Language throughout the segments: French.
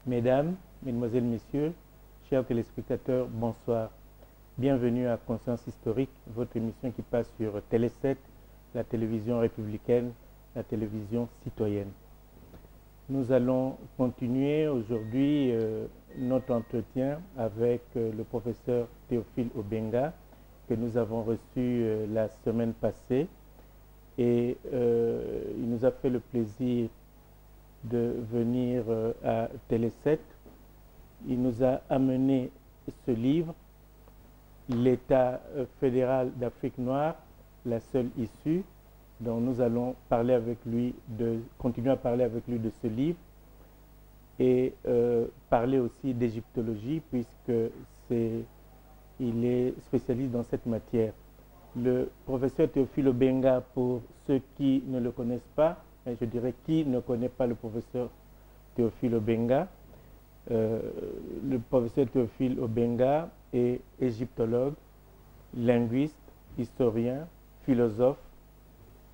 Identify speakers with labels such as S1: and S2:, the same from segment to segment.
S1: Mesdames, Mesdemoiselles, Messieurs, chers téléspectateurs, bonsoir. Bienvenue à Conscience Historique, votre émission qui passe sur Télé 7, la télévision républicaine, la télévision citoyenne. Nous allons continuer aujourd'hui notre entretien avec le professeur Théophile Obenga, que nous avons reçu la semaine passée. Et il nous a fait le plaisir de venir à Télé 7. Il nous a amené ce livre, L'État fédéral d'Afrique noire, la seule issue, dont nous allons parler avec lui, continuer à parler avec lui de ce livre, et parler aussi d'égyptologie, puisque il est spécialiste dans cette matière. Le professeur Théophile Obenga, pour ceux qui ne le connaissent pas, je dirais qui ne connaît pas le professeur Théophile Obenga. Le professeur Théophile Obenga est égyptologue, linguiste, historien, philosophe.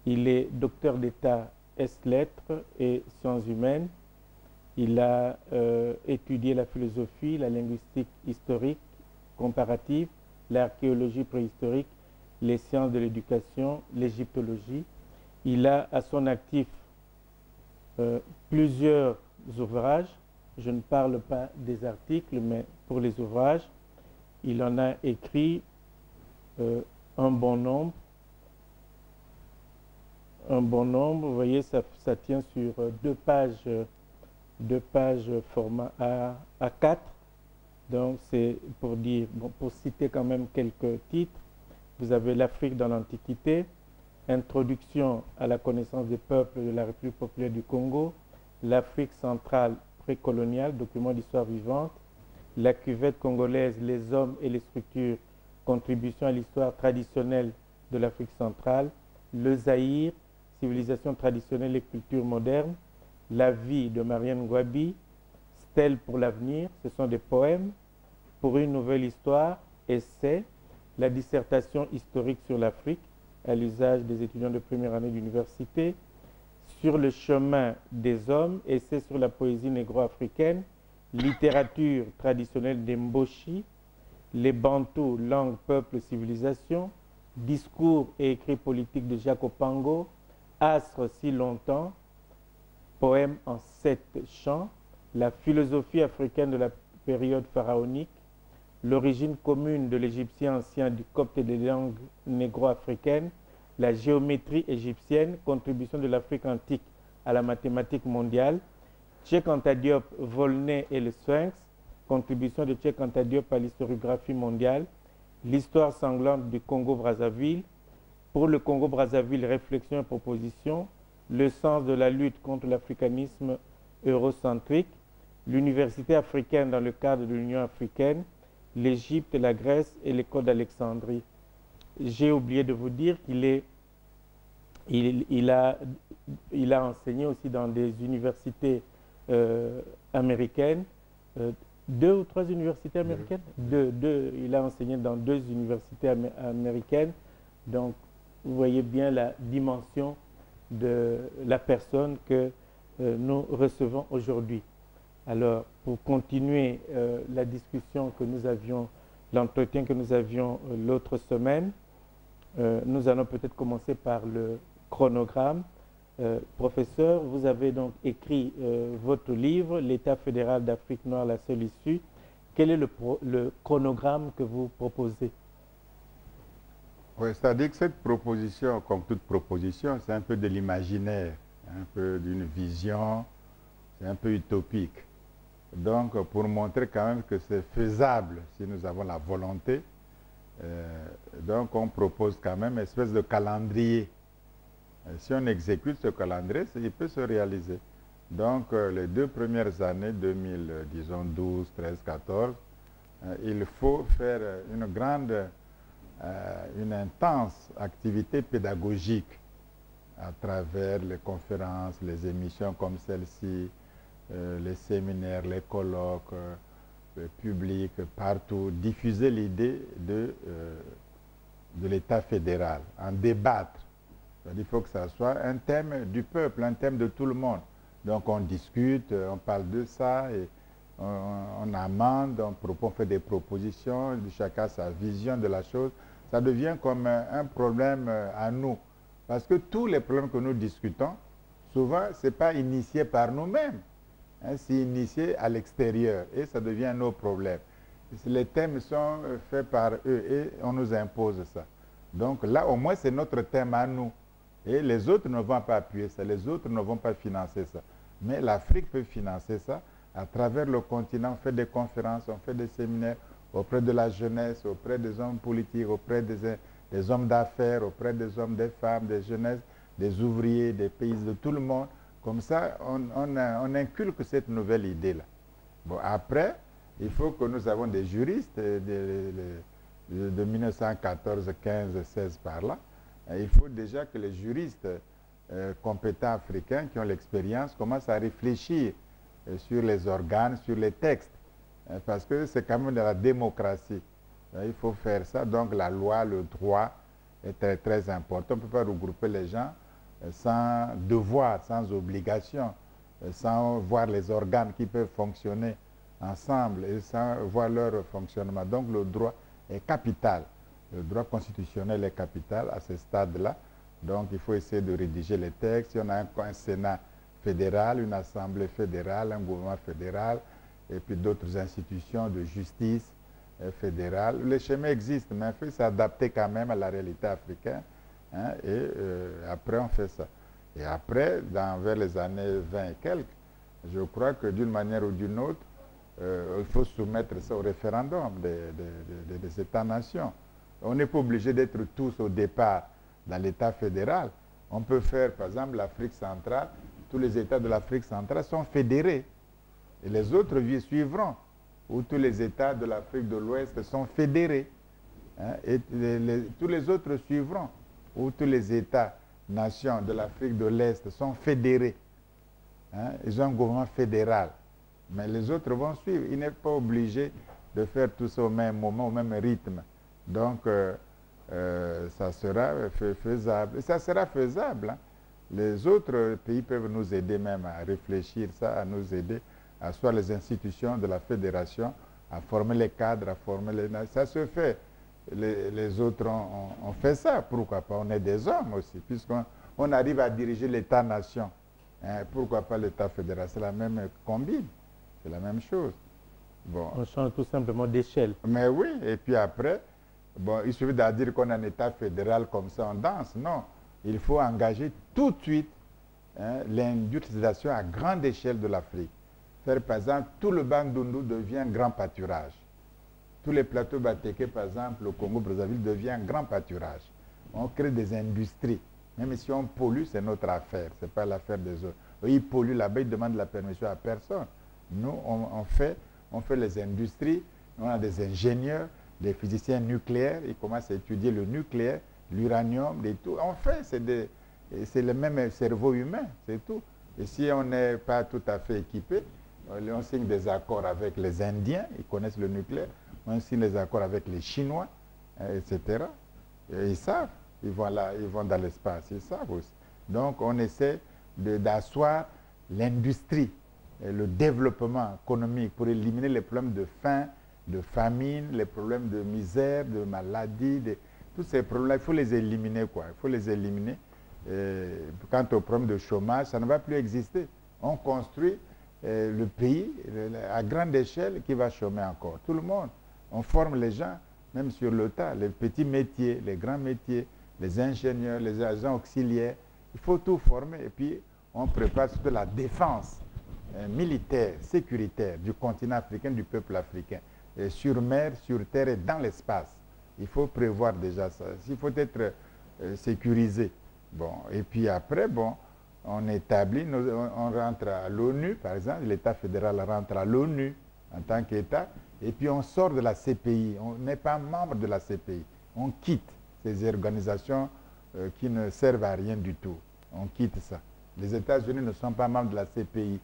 S1: Il est docteur d'État ès-lettres et sciences humaines. Il a étudié la philosophie, la linguistique historique, comparative, l'archéologie préhistorique, les sciences de l'éducation, l'égyptologie. Il a à son actif plusieurs ouvrages. Je ne parle pas des articles, mais pour les ouvrages, il en a écrit un bon nombre. Vous voyez, ça tient sur deux pages format A4. Donc c'est pour dire, bon, pour citer quand même quelques titres. Vous avez l'Afrique dans l'Antiquité, Introduction à la connaissance des peuples de la République populaire du Congo, l'Afrique centrale précoloniale, document d'histoire vivante, la cuvette congolaise, les hommes et les structures, contribution à l'histoire traditionnelle de l'Afrique centrale, le Zaïre, civilisation traditionnelle et culture moderne, la vie de Marianne Gwabi, Stèle pour l'avenir, ce sont des poèmes, pour une nouvelle histoire, essais, la dissertation historique sur l'Afrique, à l'usage des étudiants de première année d'université, sur le chemin des hommes, essai sur la poésie négro-africaine, littérature traditionnelle des Mboshi, les Bantous, langue, peuple, civilisation, discours et écrits politiques de Jacques Opango, Astre si longtemps, poème en 7 chants, la philosophie africaine de la période pharaonique, l'origine commune de l'égyptien ancien, du copte et des langues négro-africaines, la géométrie égyptienne, contribution de l'Afrique antique à la mathématique mondiale, Cheikh Anta Diop, Volney et le Sphinx, contribution de Cheikh Anta Diop à l'historiographie mondiale, l'histoire sanglante du Congo-Brazzaville, pour le Congo-Brazzaville, réflexion et proposition, le sens de la lutte contre l'africanisme eurocentrique, l'université africaine dans le cadre de l'Union africaine, l'Égypte, la Grèce et l'école d'Alexandrie. J'ai oublié de vous dire qu'il a enseigné aussi dans des universités américaines, 2 ou 3 universités américaines, il a enseigné dans 2 universités américaines. Donc, vous voyez bien la dimension de la personne que nous recevons aujourd'hui. Alors, pour continuer la discussion que nous avions, l'entretien que nous avions l'autre semaine, nous allons peut-être commencer par le chronogramme. Professeur, vous avez donc écrit votre livre, L'État fédéral d'Afrique noire, la seule issue. Quel est le chronogramme que vous proposez?
S2: Oui, c'est-à-dire que cette proposition, comme toute proposition, c'est un peu de l'imaginaire, un peu d'une vision, c'est un peu utopique. Donc, pour montrer quand même que c'est faisable si nous avons la volonté, donc on propose quand même une espèce de calendrier. Si on exécute ce calendrier, il peut se réaliser. Donc, les 2 premières années, 2012, 13, 14, il faut faire une intense activité pédagogique à travers les conférences, les émissions comme celle-ci, les séminaires, les colloques, le public, partout, diffuser l'idée de l'État fédéral, en débattre. Il faut que ça soit un thème du peuple, un thème de tout le monde. Donc on discute, on parle de ça, et on amende, on fait des propositions, chacun a sa vision de la chose. Ça devient comme un problème à nous. Parce que tous les problèmes que nous discutons, souvent, ce n'est pas initié par nous-mêmes. Hein, c'est initié à l'extérieur et ça devient nos problèmes. Les thèmes sont faits par eux et on nous impose ça. Donc là, au moins, c'est notre thème à nous. Et les autres ne vont pas appuyer ça, les autres ne vont pas financer ça. Mais l'Afrique peut financer ça à travers le continent. On fait des conférences, on fait des séminaires auprès de la jeunesse, auprès des hommes politiques, auprès des hommes d'affaires, auprès des hommes, des femmes, des jeunesses, des ouvriers, des pays, de tout le monde. Comme ça, on inculque cette nouvelle idée-là. Bon, après, il faut que nous avons des juristes de 1914, 15, 16 par là. Il faut déjà que les juristes compétents africains qui ont l'expérience commencent à réfléchir sur les organes, sur les textes. Parce que c'est quand même de la démocratie. Il faut faire ça. Donc la loi, le droit est très, très important. On ne peut pas regrouper les gens sans devoir, sans obligation, sans voir les organes qui peuvent fonctionner ensemble et sans voir leur fonctionnement. Donc le droit est capital. Le droit constitutionnel est capital à ce stade-là. Donc il faut essayer de rédiger les textes. Il y en a un Sénat fédéral, une Assemblée fédérale, un gouvernement fédéral, et puis d'autres institutions de justice fédérale. Le schéma existe, mais il faut s'adapter quand même à la réalité africaine. Hein, et après, on fait ça. Et après, vers les années 20 et quelques, je crois que d'une manière ou d'une autre, il faut soumettre ça au référendum des États-nations. On n'est pas obligé d'être tous au départ dans l'État fédéral. On peut faire, par exemple, l'Afrique centrale. Tous les États de l'Afrique centrale sont fédérés. Et les autres suivront. Ou tous les États de l'Afrique de l'Ouest sont fédérés. Hein, et tous les autres suivront. Ou tous les États-nations de l'Afrique de l'Est sont fédérés. Hein, ils ont un gouvernement fédéral. Mais les autres vont suivre. Il n'est pas obligé de faire tout ça au même moment, au même rythme. Donc, ça sera faisable. Et ça sera faisable. Hein. Les autres pays peuvent nous aider même à réfléchir ça, à nous aider, à soit les institutions de la fédération, à former les cadres, à former les... Ça se fait. Les autres ont fait ça. Pourquoi pas? On est des hommes aussi, puisqu'on arrive à diriger l'État-nation. Hein, pourquoi pas l'État fédéral? C'est la même combine. C'est la même chose. Bon.
S1: On change tout simplement d'échelle.
S2: Mais oui, et puis après, bon, il suffit de dire qu'on a un État fédéral comme ça, on danse. Non, il faut engager tout de suite hein, l'industrialisation à grande échelle de l'Afrique. Faire par exemple, tout le Bandundu devient grand pâturage. Tous les plateaux batékés, par exemple, au Congo-Brazzaville devient grand pâturage. On crée des industries. Même si on pollue, c'est notre affaire, ce n'est pas l'affaire des autres. Ils polluent là-bas, ils demandent la permission à personne. Nous, on fait les industries, on a des ingénieurs, des physiciens nucléaires, ils commencent à étudier le nucléaire, l'uranium, et tout. On fait, c'est le même cerveau humain, c'est tout. Et si on n'est pas tout à fait équipé, on signe des accords avec les Indiens, ils connaissent le nucléaire, on signe des accords avec les Chinois, etc. Et ils savent, ils vont dans l'espace, ils savent aussi. Donc on essaie d'asseoir l'industrie, le développement économique pour éliminer les problèmes de faim, de famine, les problèmes de misère, de maladie, tous ces problèmes, il faut les éliminer quoi. Il faut les éliminer. Quant au problème de chômage, ça ne va plus exister. On construit le pays à grande échelle qui va chômer encore. Tout le monde. On forme les gens, même sur le tas, les petits métiers, les grands métiers, les ingénieurs, les agents auxiliaires. Il faut tout former et puis on prépare surtout la défense militaire, sécuritaire du continent africain, du peuple africain, sur mer, sur terre et dans l'espace. Il faut prévoir déjà ça. Il faut être sécurisé. Bon, et puis après, bon, on établit, on rentre à l'ONU, par exemple, l'État fédéral rentre à l'ONU en tant qu'État, et puis on sort de la CPI. On n'est pas membre de la CPI. On quitte ces organisations qui ne servent à rien du tout. On quitte ça. Les États-Unis ne sont pas membres de la CPI.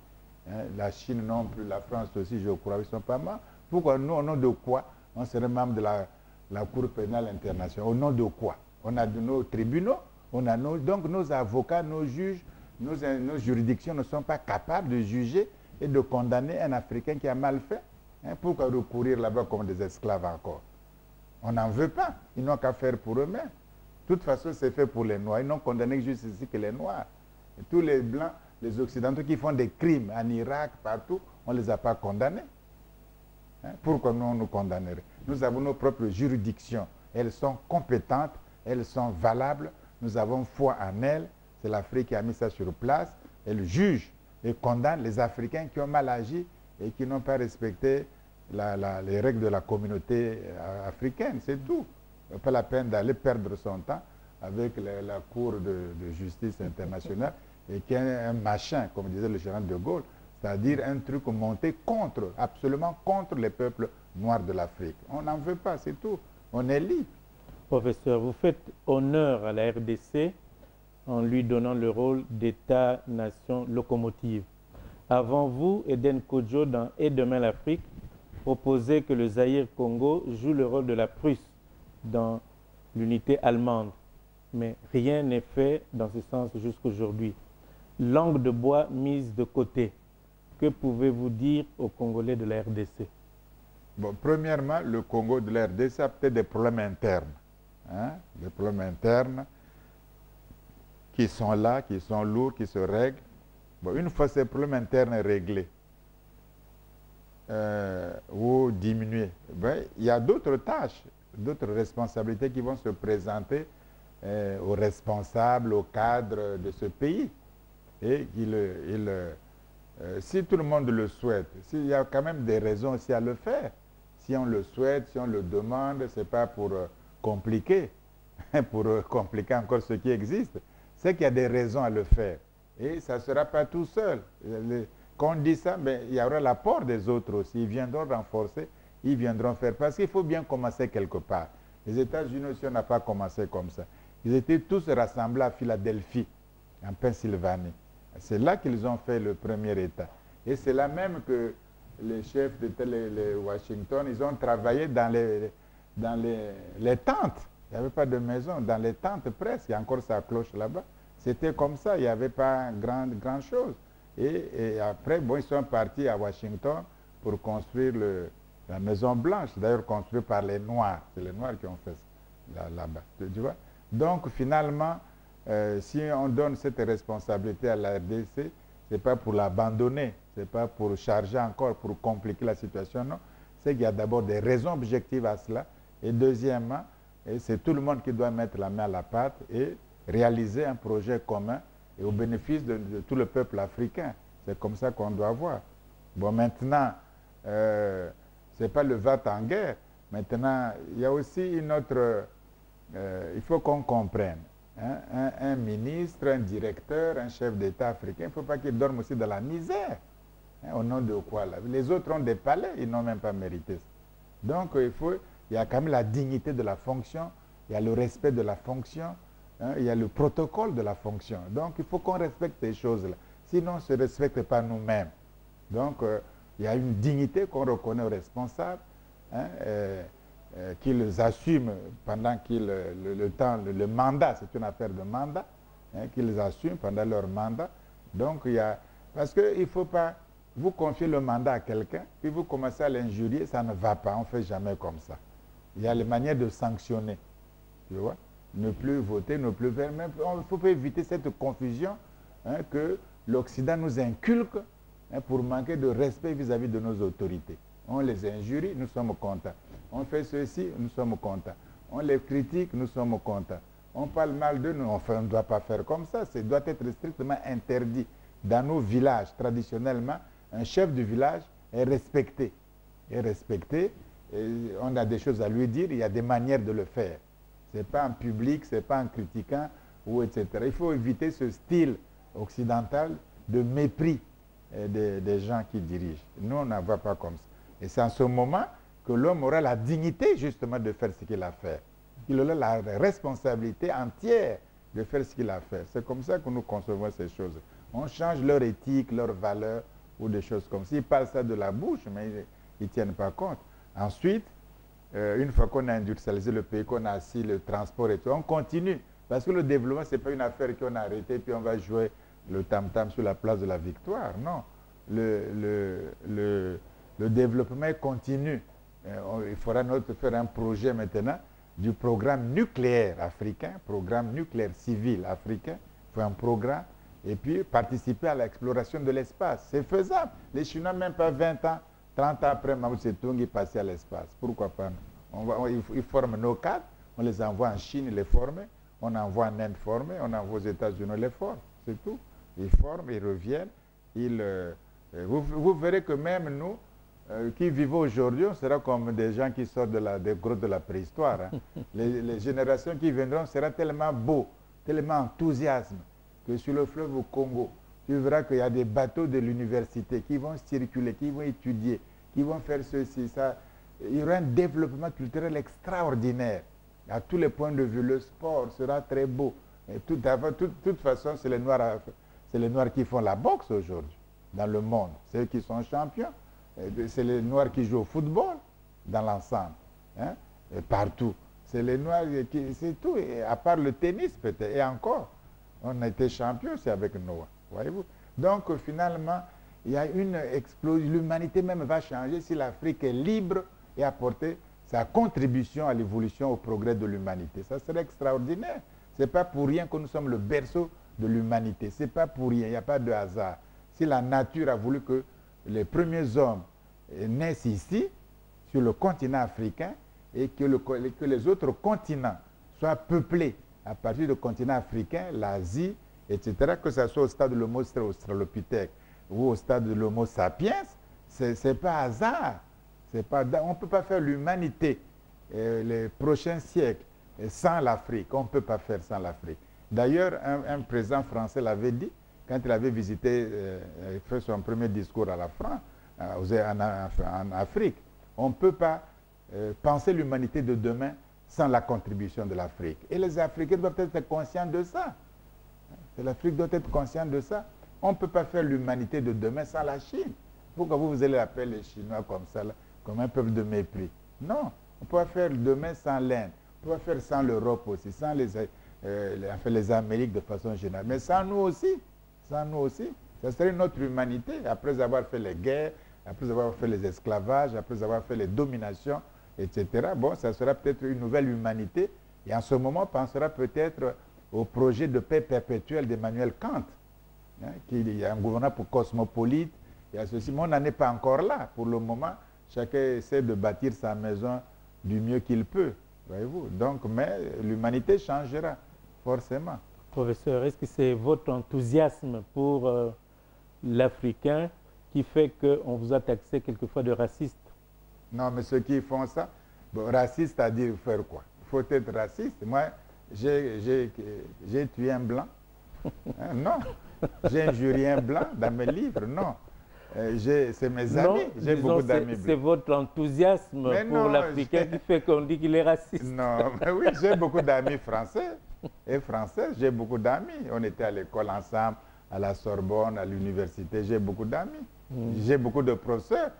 S2: Hein, la Chine non plus, la France aussi, je crois, ils ne sont pas membres. Pourquoi nous, au nom de quoi on serait membre de la Cour pénale internationale? Au nom de quoi? On a de nos tribunaux, donc nos avocats, nos juges, nos juridictions ne sont pas capables de juger et de condamner un Africain qui a mal fait. Hein, pourquoi recourir là-bas comme des esclaves encore? On n'en veut pas. Ils n'ont qu'à faire pour eux-mêmes. De toute façon, c'est fait pour les Noirs. Ils n'ont condamné juste ici que les Noirs. Et tous les Blancs, les Occidentaux qui font des crimes en Irak, partout, on ne les a pas condamnés. Hein? Pourquoi nous, on nous condamnerait? Nous avons nos propres juridictions. Elles sont compétentes, elles sont valables. Nous avons foi en elles. C'est l'Afrique qui a mis ça sur place. Elle juge et condamne les Africains qui ont mal agi et qui n'ont pas respecté les règles de la communauté africaine. C'est tout. Pas la peine d'aller perdre son temps avec la Cour de justice internationale et qui est un machin, comme disait le général de Gaulle, c'est-à-dire un truc monté contre, absolument contre les peuples noirs de l'Afrique. On n'en veut pas, c'est tout. On est libre.
S1: Professeur, vous faites honneur à la RDC en lui donnant le rôle d'État-nation locomotive. Avant vous, Eden Kodjo, dans Et demain l'Afrique, proposait que le Zaïre-Congo joue le rôle de la Prusse dans l'unité allemande. Mais rien n'est fait dans ce sens jusqu'aujourd'hui. Langue de bois mise de côté. Que pouvez-vous dire aux Congolais de la RDC?
S2: Bon, premièrement, le Congo de la RDC a peut-être des problèmes internes. Hein? Des problèmes internes qui sont là, qui sont lourds, qui se règlent. Bon, une fois ces problèmes internes réglés ou diminués, ben, il y a d'autres tâches, d'autres responsabilités qui vont se présenter aux responsables, aux cadres de ce pays. Et si tout le monde le souhaite, s'il y a quand même des raisons aussi à le faire, si on le souhaite, si on le demande, ce n'est pas pour compliquer, pour compliquer encore ce qui existe, c'est qu'il y a des raisons à le faire. Et ça ne sera pas tout seul. Quand on dit ça, ben, il y aura l'apport des autres aussi. Ils viendront renforcer, ils viendront faire. Parce qu'il faut bien commencer quelque part. Les États-Unis aussi, on n'a pas commencé comme ça. Ils étaient tous rassemblés à Philadelphie, en Pennsylvanie. C'est là qu'ils ont fait le premier État. Et c'est là même que les chefs d'État, les Washington, ils ont travaillé dans les tentes. Il n'y avait pas de maison, dans les tentes presque. Il y a encore sa cloche là-bas. C'était comme ça, il n'y avait pas grand chose. Et après, bon, ils sont partis à Washington pour construire la Maison Blanche, d'ailleurs construite par les Noirs. C'est les Noirs qui ont fait ça là-bas. Tu vois? Donc finalement, si on donne cette responsabilité à la RDC, ce n'est pas pour l'abandonner, ce n'est pas pour charger encore, pour compliquer la situation, non. C'est qu'il y a d'abord des raisons objectives à cela. Et deuxièmement, c'est tout le monde qui doit mettre la main à la pâte et réaliser un projet commun et au bénéfice de tout le peuple africain. C'est comme ça qu'on doit voir. Bon, maintenant, ce n'est pas le va-t-en-guerre. Maintenant, il y a aussi une autre... il faut qu'on comprenne. Hein, un ministre, un directeur, un chef d'État africain, il ne faut pas qu'il dorme aussi dans la misère. Hein, au nom de quoi là? Les autres ont des palais, ils n'ont même pas mérité ça. Donc, il y a quand même la dignité de la fonction, il y a le respect de la fonction, hein, il y a le protocole de la fonction. Donc, il faut qu'on respecte ces choses-là. Sinon, on ne se respecte pas nous-mêmes. Donc, il y a une dignité qu'on reconnaît aux responsables, hein, qu'ils assument pendant le mandat, c'est une affaire de mandat, hein, qu'ils assument pendant leur mandat. Donc, parce qu'il ne faut pas vous confier le mandat à quelqu'un, puis vous commencez à l'injurier, ça ne va pas, on ne fait jamais comme ça. Il y a les manières de sanctionner, tu vois, ne plus voter, ne plus faire, mais il faut éviter cette confusion, hein, que l'Occident nous inculque, hein, pour manquer de respect vis-à-vis de nos autorités. On les injurie, nous sommes contents. On fait ceci, nous sommes contents. On les critique, nous sommes contents. On parle mal d'eux, on ne doit pas faire comme ça. Ça doit être strictement interdit. Dans nos villages, traditionnellement, un chef de village est respecté. Et on a des choses à lui dire, il y a des manières de le faire. Ce n'est pas en public, ce n'est pas en critiquant, ou etc. Il faut éviter ce style occidental de mépris des gens qui dirigent. Nous, on n'en va pas comme ça. Et c'est en ce moment que l'homme aura la dignité justement de faire ce qu'il a fait. Il aura la responsabilité entière de faire ce qu'il a fait. C'est comme ça que nous concevons ces choses. On change leur éthique, leurs valeurs ou des choses comme ça. Ils parlent ça de la bouche, mais ils ne tiennent pas compte. Ensuite, une fois qu'on a industrialisé le pays, qu'on a assis le transport et tout, on continue. Parce que le développement, ce n'est pas une affaire qu'on a arrêtée, puis on va jouer le tam-tam sur la place de la victoire. Non. Le développement continue. Il faudra faire un projet maintenant du programme nucléaire africain, programme nucléaire civil africain. Il faut un programme et puis participer à l'exploration de l'espace. C'est faisable. Les Chinois, même pas 20 ans, 30 ans après Mao Tse-tung, ils passaient à l'espace. Pourquoi pas? Ils forment nos cadres, on les envoie en Chine, ils les forment, on envoie en Inde former, on envoie aux États-Unis, on les forme. C'est tout. Ils forment, ils reviennent. Vous verrez que même nous, qui vivons aujourd'hui, on sera comme des gens qui sortent des grottes de la préhistoire. Hein. Les générations qui viendront seront tellement beaux, tellement enthousiasme que sur le fleuve au Congo, tu verras qu'il y a des bateaux de l'université qui vont circuler, qui vont étudier, qui vont faire ceci, ça. Il y aura un développement culturel extraordinaire. À tous les points de vue, le sport sera très beau. Et de toute façon, c'est les Noirs qui font la boxe aujourd'hui dans le monde. C'est eux qui sont champions. C'est les Noirs qui jouent au football dans l'ensemble, hein, et partout. C'est les Noirs c'est tout, et à part le tennis peut-être, et encore. On a été champion, c'est avec Noah, voyez-vous. Donc finalement, il y a une explosion. L'humanité même va changer si l'Afrique est libre et apporter sa contribution à l'évolution, au progrès de l'humanité. Ça serait extraordinaire. Ce n'est pas pour rien que nous sommes le berceau de l'humanité. Ce n'est pas pour rien, il n'y a pas de hasard. Si la nature a voulu que les premiers hommes naissent ici, sur le continent africain, et que les autres continents soient peuplés à partir du continent africain, l'Asie, etc., que ce soit au stade de l'Homo australopithèque ou au stade de l'Homo sapiens, ce n'est pas hasard. On ne peut pas faire l'humanité les prochains siècles sans l'Afrique. On ne peut pas faire sans l'Afrique. D'ailleurs, un président français l'avait dit quand il avait visité, fait son premier discours à la France, en Afrique. On ne peut pas penser l'humanité de demain sans la contribution de l'Afrique. Et les Africains doivent être conscients de ça. L'Afrique doit être consciente de ça. On ne peut pas faire l'humanité de demain sans la Chine. Pourquoi vous allez appeler les Chinois comme ça, là, comme un peuple de mépris? Non, on ne peut pas faire demain sans l'Inde. On ne peut pas faire sans l'Europe aussi, sans les Amériques de façon générale. Mais sans nous aussi. Sans nous aussi. Ça serait notre humanité, après avoir fait les guerres, après avoir fait les esclavages, après avoir fait les dominations, etc. Bon, ça sera peut-être une nouvelle humanité. Et en ce moment, on pensera peut-être au projet de paix perpétuelle d'Emmanuel Kant, hein, qu'il y a un gouvernement pour cosmopolite, il y a ceci, mais on n'en est pas encore là. Pour le moment, chacun essaie de bâtir sa maison du mieux qu'il peut, voyez-vous. Donc, mais l'humanité changera, forcément.
S1: Professeur, est-ce que c'est votre enthousiasme pour l'Africain qui fait qu'on vous a taxé quelquefois de raciste?
S2: Non, mais ceux qui font ça, bon, raciste, c'est-à-dire faire quoi? Il faut être raciste. Moi, j'ai tué un blanc. Hein, non. J'ai injurié un blanc dans mes livres. Non. C'est mes amis. J'ai beaucoup d'amis blancs.
S1: C'est votre enthousiasme pour l'Africain qui fait qu'on dit qu'il est raciste.
S2: Non, mais oui, j'ai beaucoup d'amis français et françaises. J'ai beaucoup d'amis. On était à l'école ensemble, à la Sorbonne, à l'université. J'ai beaucoup d'amis. J'ai beaucoup de professeurs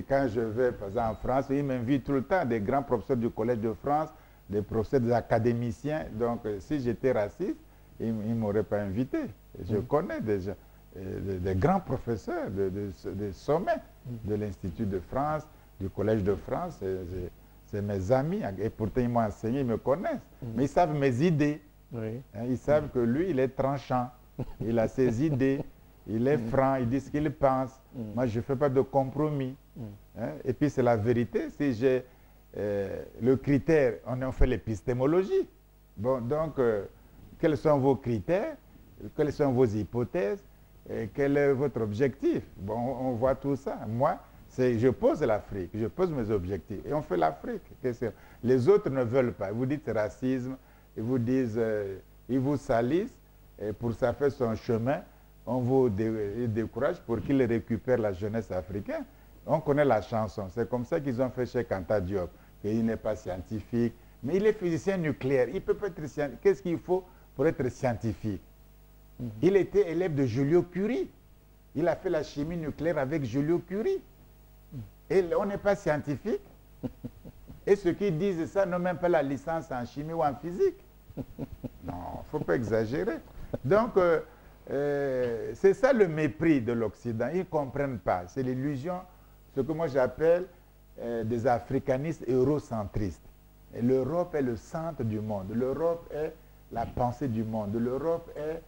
S2: quand je vais, par exemple, en France, ils m'invitent tout le temps, des grands professeurs du Collège de France, des professeurs, des académiciens. Donc, si j'étais raciste, ils ne m'auraient pas invité. Je connais des grands professeurs des sommets de l'Institut de France, du Collège de France. C'est mes amis. Et pourtant, ils m'ont enseigné, ils me connaissent. Mais ils savent mes idées.
S1: Oui.
S2: Hein, ils savent que lui, il est tranchant. Il a ses idées. Il est franc, il dit ce qu'il pense. Moi, je ne fais pas de compromis. Hein? Et puis, c'est la vérité. Si j'ai le critère, on fait l'épistémologie. Bon, donc, quels sont vos critères? Quelles sont vos hypothèses? Quel est votre objectif? Bon, on voit tout ça. Moi, je pose l'Afrique, je pose mes objectifs. Et on fait l'Afrique. Les autres ne veulent pas. Vous dites racisme, ils vous disent, ils vous salissent, et pour ça faire son chemin. On vous décourage pour qu'il récupère la jeunesse africaine. On connaît la chanson. C'est comme ça qu'ils ont fait chez Kanta Diop. Il n'est pas scientifique, Mais il est physicien nucléaire. Il peut pas être scientifique. Qu'est-ce qu'il faut pour être scientifique? Il était élève de Julio Curie. Il a fait la chimie nucléaire avec Julio Curie. Et on n'est pas scientifique. Et ceux qui disent ça n'ont même pas la licence en chimie ou en physique. Non, il ne faut pas exagérer. Donc, c'est ça le mépris de l'Occident. Ils ne comprennent pas. C'est l'illusion, ce que moi j'appelle des africanistes eurocentristes. L'Europe est le centre du monde. L'Europe est la pensée du monde. L'Europe est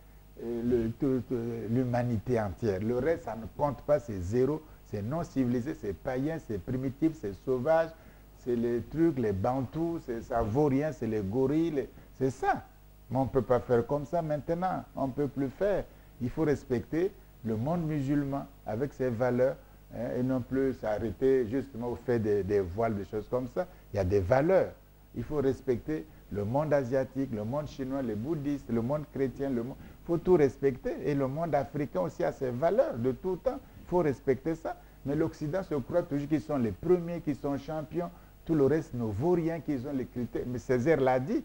S2: l'humanité entière. Le reste, ça ne compte pas, c'est zéro. C'est non civilisé, c'est païen, c'est primitif, c'est sauvage. C'est les trucs, les bantous, ça vaut rien, c'est les gorilles. C'est ça. Mais on ne peut pas faire comme ça maintenant. On ne peut plus faire. Il faut respecter le monde musulman avec ses valeurs, hein, et non plus s'arrêter justement au fait des voiles, des choses comme ça. Il y a des valeurs. Il faut respecter le monde asiatique, le monde chinois, les bouddhistes, le monde chrétien. Il faut tout respecter. Et le monde africain aussi a ses valeurs de tout temps. Il faut respecter ça. Mais l'Occident se croit toujours qu'ils sont les premiers, qu'ils sont champions. Tout le reste ne vaut rien, qu'ils ont les critères. Mais Césaire l'a dit.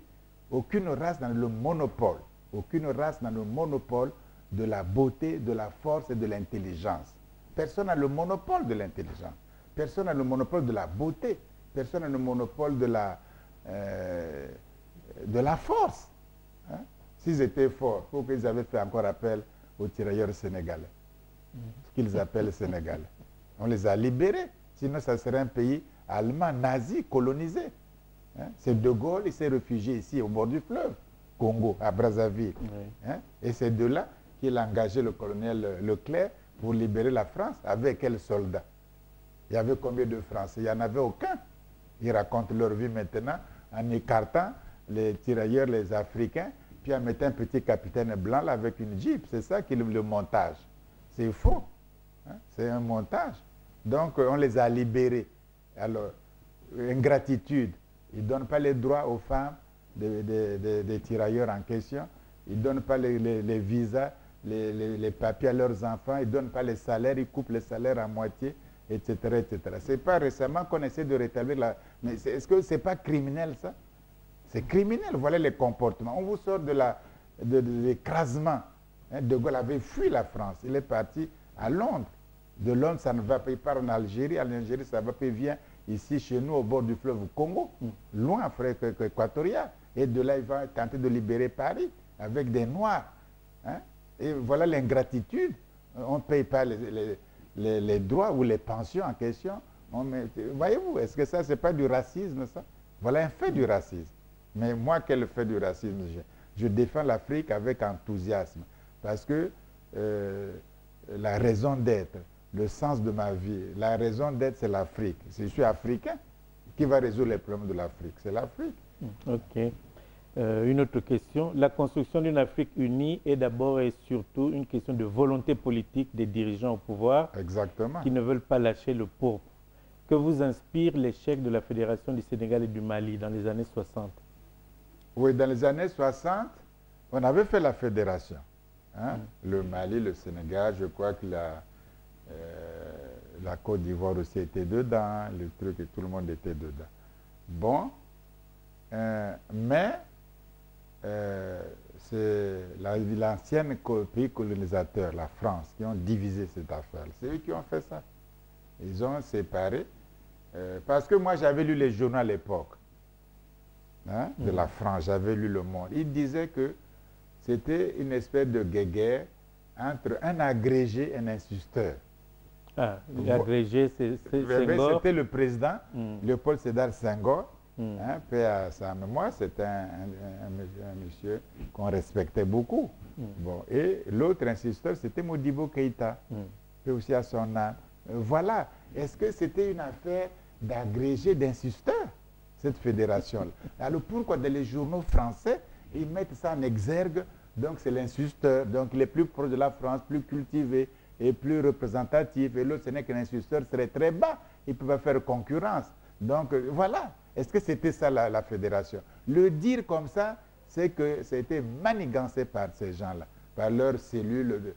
S2: Aucune race n'a le monopole. Aucune race n'a le monopole de la beauté, de la force et de l'intelligence. Personne n'a le monopole de l'intelligence. Personne n'a le monopole de la beauté. Personne n'a le monopole de la force. Hein? S'ils étaient forts, pourquoi ils avaient fait encore appel aux tirailleurs sénégalais? Ce qu'ils appellent sénégalais. On les a libérés. Sinon, ça serait un pays allemand, nazi, colonisé. Hein? C'est De Gaulle, il s'est réfugié ici, au bord du fleuve, Congo, à Brazzaville. Oui. Hein? Et c'est de là qu'il a engagé le colonel Leclerc pour libérer la France. Avec quels soldats? Il y avait combien de Français? Il n'y en avait aucun. Ils racontent leur vie maintenant en écartant les tirailleurs, les Africains, puis en mettant un petit capitaine blanc là, avec une jeep. C'est ça qui est le montage. C'est faux. Hein? C'est un montage. Donc, on les a libérés. Alors, ingratitude. Ils ne donnent pas les droits aux femmes des tirailleurs en question. Ils ne donnent pas les visas, les papiers à leurs enfants. Ils ne donnent pas les salaires. Ils coupent les salaires à moitié, etc. etc. Ce n'est pas récemment qu'on essaie de rétablir la... Mais est-ce que ce n'est pas criminel, ça? C'est criminel. Voilà les comportements. On vous sort de l'écrasement. Hein, De Gaulle avait fui la France. Il est parti à Londres. De Londres, ça ne va pas. Il part en Algérie. En Algérie, ça ne va pas. Il vient ici, chez nous, au bord du fleuve Congo, loin Afrique équatoriale. Et de là, il va tenter de libérer Paris avec des Noirs. Hein? Et voilà l'ingratitude. On ne paye pas les droits ou les pensions en question. Voyez-vous, est-ce que ça, ce n'est pas du racisme, ça? Voilà un fait du racisme. Mais moi, quel fait du racisme? Je défends l'Afrique avec enthousiasme. Parce que la raison d'être, le sens de ma vie, la raison d'être, c'est l'Afrique. Si je suis africain, qui va résoudre les problèmes de l'Afrique? C'est l'Afrique.
S1: Ok. Une autre question. La construction d'une Afrique unie est d'abord et surtout une question de volonté politique des dirigeants au pouvoir.
S2: Exactement.
S1: Qui ne veulent pas lâcher le pourpre. Que vous inspire l'échec de la Fédération du Sénégal et du Mali dans les années 60?
S2: Oui, dans les années 60, on avait fait la fédération. Hein? Le Mali, le Sénégal, je crois que la Côte d'Ivoire aussi était dedans, le truc et tout le monde était dedans. Bon, mais c'est l'ancienne pays colonisateur, la France, qui ont divisé cette affaire. C'est eux qui ont fait ça. Ils ont séparé. Parce que moi, j'avais lu les journaux à l'époque, hein, de la France, j'avais lu Le Monde. Ils disaient que c'était une espèce de guéguerre entre un agrégé et un insusteur.
S1: Ah, l'agrégé, c'est Senghor.
S2: C'était le président, Léopold Sédar Senghor, hein, paix à sa mémoire. C'était un monsieur qu'on respectait beaucoup. Bon, et l'autre insisteur, c'était Modibo Keïta, paix aussi à son âme. Voilà. Est-ce que c'était une affaire d'agrégé, d'insusteurs, cette fédération-là? Alors pourquoi dans les journaux français, ils mettent ça en exergue? Donc c'est l'insusteur, donc les plus proches de la France, plus cultivés et plus représentatifs. Et l'autre, ce n'est qu'un insusteur, serait très bas. Il ne peut pas faire concurrence. Donc voilà. Est-ce que c'était ça la fédération? Le dire comme ça, c'est que ça a été manigancé par ces gens-là, par leurs cellules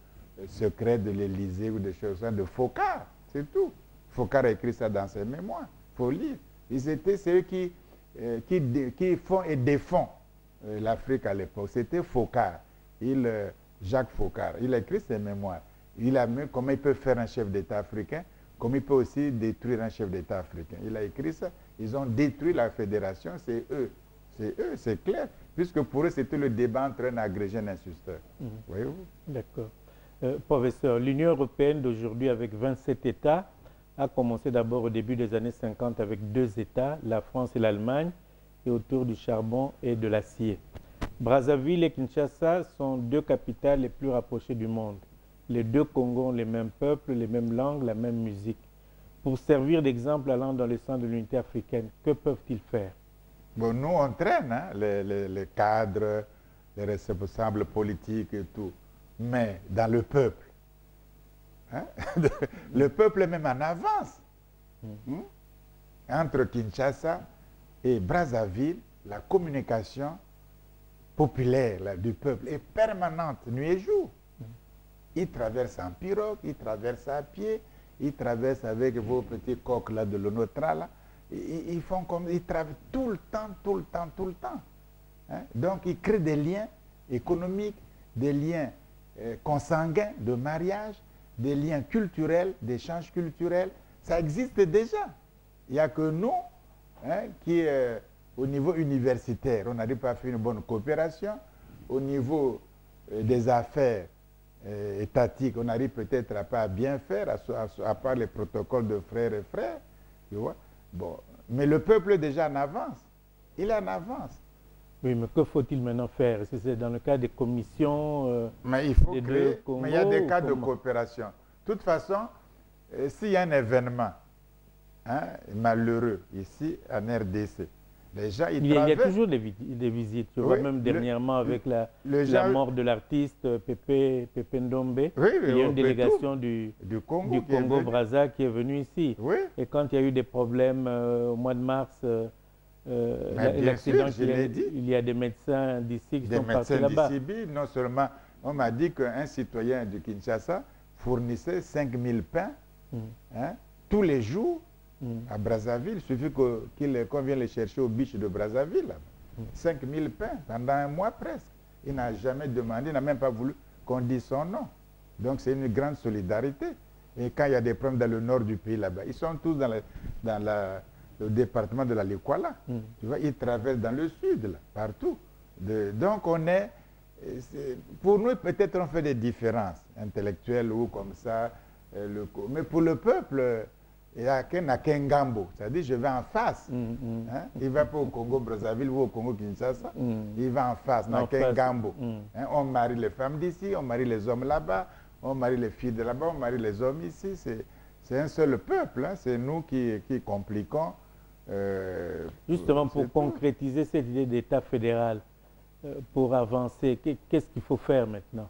S2: secrètes de l'Élysée ou des choses comme ça, de Focard, c'est tout. Focard a écrit ça dans ses mémoires, il faut lire. C'est eux qui qui font et défend l'Afrique à l'époque. C'était Focard, Jacques Focard. Il a écrit ses mémoires. Il a mis comment il peut faire un chef d'État africain, comme il peut aussi détruire un chef d'État africain. Il a écrit ça. Ils ont détruit la fédération, c'est eux. C'est eux, c'est clair. Puisque pour eux, c'était le débat entre un agrégé et un insusteur. Voyez-vous?
S1: D'accord. Professeur, l'Union européenne d'aujourd'hui, avec 27 États, a commencé d'abord au début des années 50 avec 2 États, la France et l'Allemagne, et autour du charbon et de l'acier. Brazzaville et Kinshasa sont 2 capitales les plus rapprochées du monde. Les 2 Congos ont les mêmes peuples, les mêmes langues, la même musique. Pour servir d'exemple allant dans le sens de l'unité africaine, que peuvent-ils faire?
S2: Bon, nous, on traîne hein, les cadres, les responsables politiques et tout. Mais dans le peuple, hein, le peuple est même en avance. Entre Kinshasa et Brazzaville, la communication populaire là, du peuple est permanente, nuit et jour. Ils traversent en pirogue, ils traversent à pied, ils traversent avec vos petits coques là, de l'Onotra. Là. Ils font comme ils travaillent tout le temps, tout le temps, tout le temps. Hein? Donc, ils créent des liens économiques, des liens consanguins de mariage, des liens culturels, d'échanges culturels. Ça existe déjà. Il n'y a que nous hein, qui, au niveau universitaire, on n'arrive pas à faire une bonne coopération. Au niveau des affaires étatiques, on n'arrive peut-être pas à bien faire, à part les protocoles de frères et frères. Tu vois? Bon. Mais le peuple est déjà en avance. Il est en avance.
S1: Oui, mais que faut-il maintenant faire? Est-ce que c'est dans le cas des commissions
S2: mais il faut créer, mais il y a des cas de coopération. De toute façon, s'il y a un événement hein, malheureux ici en RDC, les gens, il y a toujours
S1: des visites. Je vois même dernièrement avec la mort de l'artiste Pépé Ndombe, il y a une délégation du Congo-Brazza qui est venue ici.
S2: Oui.
S1: Et quand il y a eu des problèmes au mois de mars, l'accident, il y a des médecins d'ici qui sont partis là-bas.
S2: Non seulement, on m'a dit qu'un citoyen de Kinshasa fournissait 5000 pains hein, tous les jours à Brazzaville. Il suffit qu'on vienne les chercher au beach de Brazzaville. 5000 pains pendant un mois presque. Il n'a jamais demandé, il n'a même pas voulu qu'on dise son nom. Donc c'est une grande solidarité. Et quand il y a des problèmes dans le nord du pays là-bas, ils sont tous dans le département de la Likwala. Tu vois, ils traversent dans le sud, là, partout. Donc on est, pour nous peut-être on fait des différences intellectuelles ou comme ça, mais pour le peuple, il n'y a qu'un gambo, c'est-à-dire je vais en face. Hein? Il ne va pas au Congo-Brazzaville ou au Congo-Kinshasa, il va en face, n'a qu'un gambo. Hein? On marie les femmes d'ici, on marie les hommes là-bas, on marie les filles de là-bas, on marie les hommes ici. C'est un seul peuple, hein? C'est nous qui compliquons.
S1: Justement, pour concrétiser cette idée d'État fédéral, pour avancer, qu'est-ce qu'il faut faire maintenant?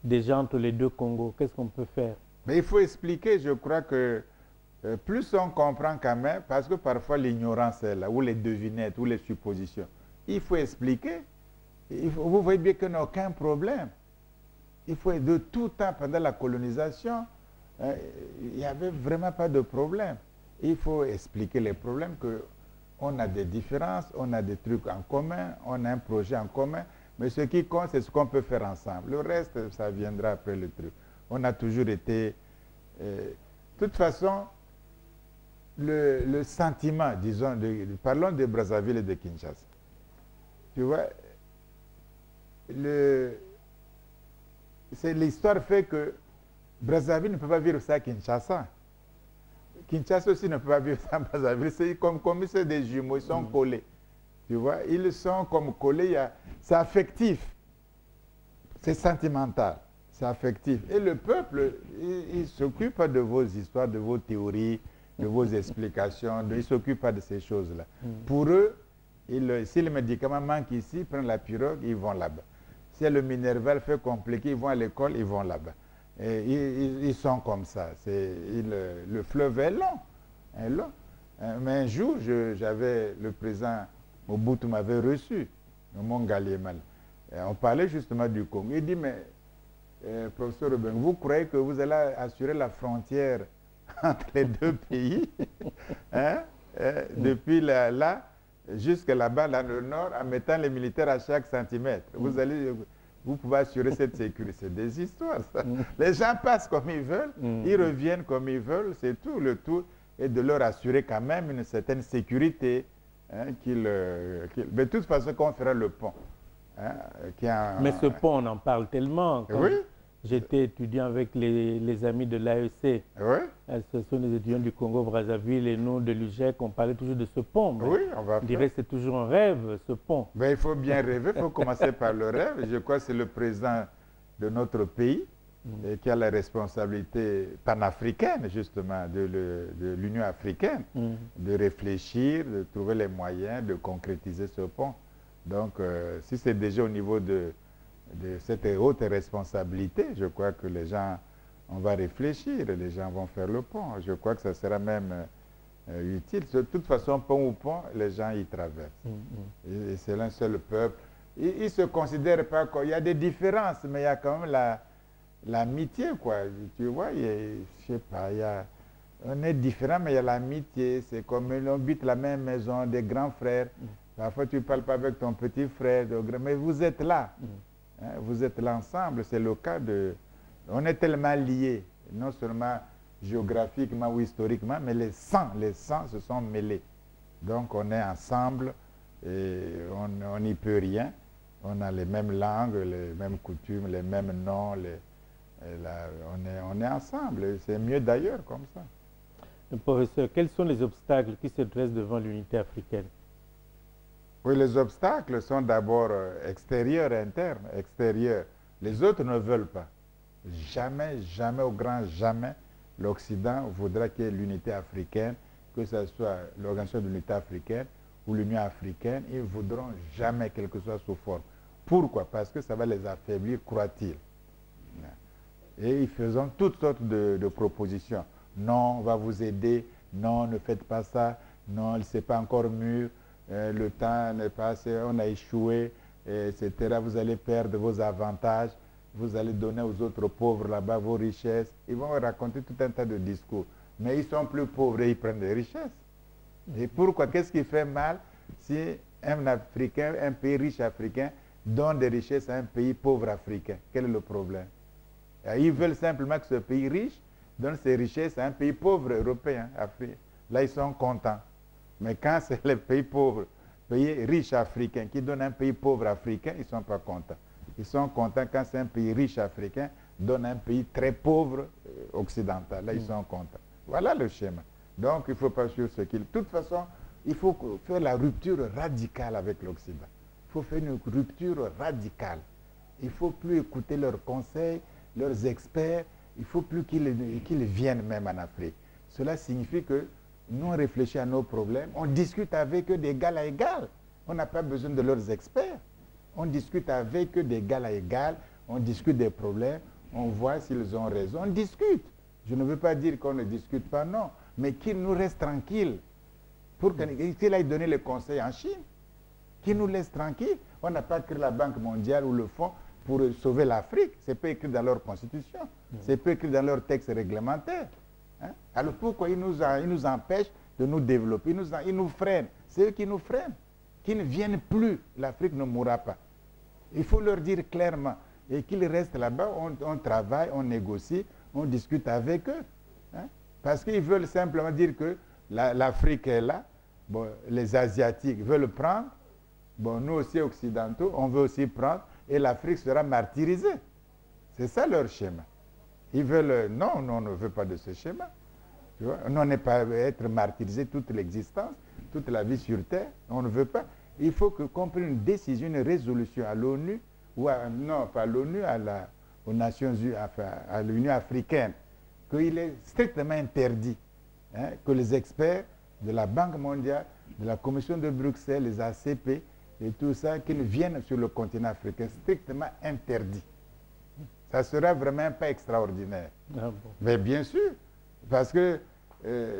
S1: Déjà entre les 2 Congos, qu'est-ce qu'on peut faire?
S2: Mais il faut expliquer, je crois que plus on comprend quand même, parce que parfois l'ignorance est là, ou les devinettes, ou les suppositions. Il faut expliquer. Vous voyez bien qu'il n'y a aucun problème. Il faut, de tout temps, pendant la colonisation, il n'y avait vraiment pas de problème. Il faut expliquer les problèmes, qu'on a des différences, on a des trucs en commun, on a un projet en commun, mais ce qui compte, c'est ce qu'on peut faire ensemble. Le reste, ça viendra après le truc. On a toujours été... de toute façon, le sentiment, disons, parlons de Brazzaville et de Kinshasa. Tu vois, l'histoire fait que Brazzaville ne peut pas vivre ça à Kinshasa. Kinshasa aussi ne peut pas vivre ça à Brazzaville. C'est comme c'est des jumeaux, ils sont collés. Tu vois, ils sont comme collés. C'est affectif. C'est sentimental. C'est affectif. Et le peuple, il ne s'occupe pas de vos histoires, de vos théories, de vos explications. Il ne s'occupe pas de ces choses-là. Pour eux, si le médicament manque ici, ils prennent la pirogue, ils vont là-bas. Si le Minerval fait compliqué, ils vont à l'école, ils vont là-bas. Ils sont comme ça. Le fleuve est long. Est long. Mais un jour, le président Mobutu m'avait reçu, au Mont Galiemal. On parlait justement du Congo. Il dit, mais professeur Robin, vous croyez que vous allez assurer la frontière entre les 2 pays hein? Depuis là, jusque là-bas, dans le nord, en mettant les militaires à chaque centimètre. Vous pouvez assurer cette sécurité. C'est des histoires, ça. Les gens passent comme ils veulent, ils reviennent comme ils veulent, c'est tout. Le tout est de leur assurer quand même une certaine sécurité. Hein, mais de toute façon, quand on fera le pont. Hein,
S1: mais ce pont, on en parle tellement.
S2: Oui.
S1: J'étais étudiant avec les amis de l'AEC.
S2: Oui.
S1: Ce sont les étudiants du Congo-Brazzaville et nous de l'UGEC. On parlait toujours de ce pont.
S2: Oui, on va
S1: faire. On dirait que c'est toujours un rêve, ce pont.
S2: Ben, il faut bien rêver, il faut commencer par le rêve. Je crois que c'est le président de notre pays qui a la responsabilité panafricaine, justement, de l'Union africaine, de réfléchir, de trouver les moyens de concrétiser ce pont. Donc, si c'est déjà au niveau de cette haute responsabilité, je crois que les gens, on va réfléchir, les gens vont faire le pont. Je crois que ça sera même utile. De toute façon, pont ou pont, les gens y traversent. Et c'est l'un seul peuple. Ils ne se considèrent pas qu'il y a des différences, mais il y a quand même l'amitié, quoi. Tu vois, je sais pas, on est différents, mais il y a l'amitié. C'est comme on habite la même maison, des grands frères. Parfois, tu ne parles pas avec ton petit frère, mais vous êtes là. Hein, vous êtes là ensemble. C'est le cas de... On est tellement liés, non seulement géographiquement ou historiquement, mais les sangs se sont mêlés. Donc, on est ensemble et on n'y peut rien. On a les mêmes langues, les mêmes coutumes, les mêmes noms. On est ensemble. C'est mieux d'ailleurs comme ça.
S1: Professeur, quels sont les obstacles qui se dressent devant l'unité africaine?
S2: Oui, les obstacles sont d'abord extérieurs et internes. Extérieurs. Les autres ne veulent pas. Jamais, jamais, au grand jamais, l'Occident voudra qu'il y ait l'unité africaine, que ce soit l'Organisation de l'unité africaine ou l'Union africaine. Ils ne voudront jamais, quelle que soit sous forme. Pourquoi? Parce que ça va les affaiblir, croit-il. Et ils font toutes sortes de propositions. Non, on va vous aider. Non, ne faites pas ça. Non, ce n'est pas encore mûr. Le temps n'est pas assez, on a échoué, etc. Vous allez perdre vos avantages, vous allez donner aux autres pauvres là-bas vos richesses. Ils vont raconter tout un tas de discours. Mais ils sont plus pauvres et ils prennent des richesses. Et pourquoi? Qu'est-ce qui fait mal si un Africain, un pays riche africain, donne des richesses à un pays pauvre africain? Quel est le problème? Ils veulent simplement que ce pays riche donne ses richesses à un pays pauvre européen, africain. Là, ils sont contents. Mais quand c'est les pays pauvres, pays riches africains qui donnent un pays pauvre africain, ils ne sont pas contents. Ils sont contents quand c'est un pays riche africain donne un pays très pauvre occidental. Là, ils sont contents. Voilà le schéma. Donc, il ne faut pas suivre ce qu'il... De toute façon, il faut faire la rupture radicale avec l'Occident. Il faut faire une rupture radicale. Il ne faut plus écouter leurs conseils, leurs experts. Il ne faut plus qu'ils viennent même en Afrique. Cela signifie que nous, on réfléchit à nos problèmes, on discute avec eux d'égal à égal. On n'a pas besoin de leurs experts. On discute avec eux d'égal à égal, on discute des problèmes, on voit s'ils ont raison, on discute. Je ne veux pas dire qu'on ne discute pas, non, mais qu'ils nous restent tranquilles. Pour qu'il aille donner les conseils en Chine, qu'ils nous laissent tranquilles. On n'a pas créé la Banque mondiale ou le Fonds pour sauver l'Afrique. Ce n'est pas écrit dans leur constitution, ce n'est pas écrit dans leurs textes réglementaires. Hein? Alors pourquoi ils nous empêchent de nous développer? Ils nous freinent. C'est eux qui nous freinent. Qu'ils ne viennent plus. L'Afrique ne mourra pas. Il faut leur dire clairement. Et qu'ils restent là-bas, on travaille, on négocie, on discute avec eux. Hein? Parce qu'ils veulent simplement dire que l'Afrique est là. Bon, les Asiatiques veulent prendre. Bon, nous aussi, occidentaux, on veut aussi prendre. Et l'Afrique sera martyrisée. C'est ça leur schéma. Ils veulent... Non, on ne veut pas de ce schéma. Tu vois? On n'est pas être martyrisé toute l'existence, toute la vie sur Terre. On ne veut pas. Il faut qu'on prenne une décision, une résolution à l'ONU, ou non, pas à l'ONU, aux Nations Unies, enfin, à l'Union africaine, qu'il est strictement interdit que les experts de la Banque mondiale, de la Commission de Bruxelles, les ACP, et tout ça, qu'ils viennent sur le continent africain, strictement interdit. Ça ne sera vraiment pas extraordinaire. Ah bon. Mais bien sûr, parce que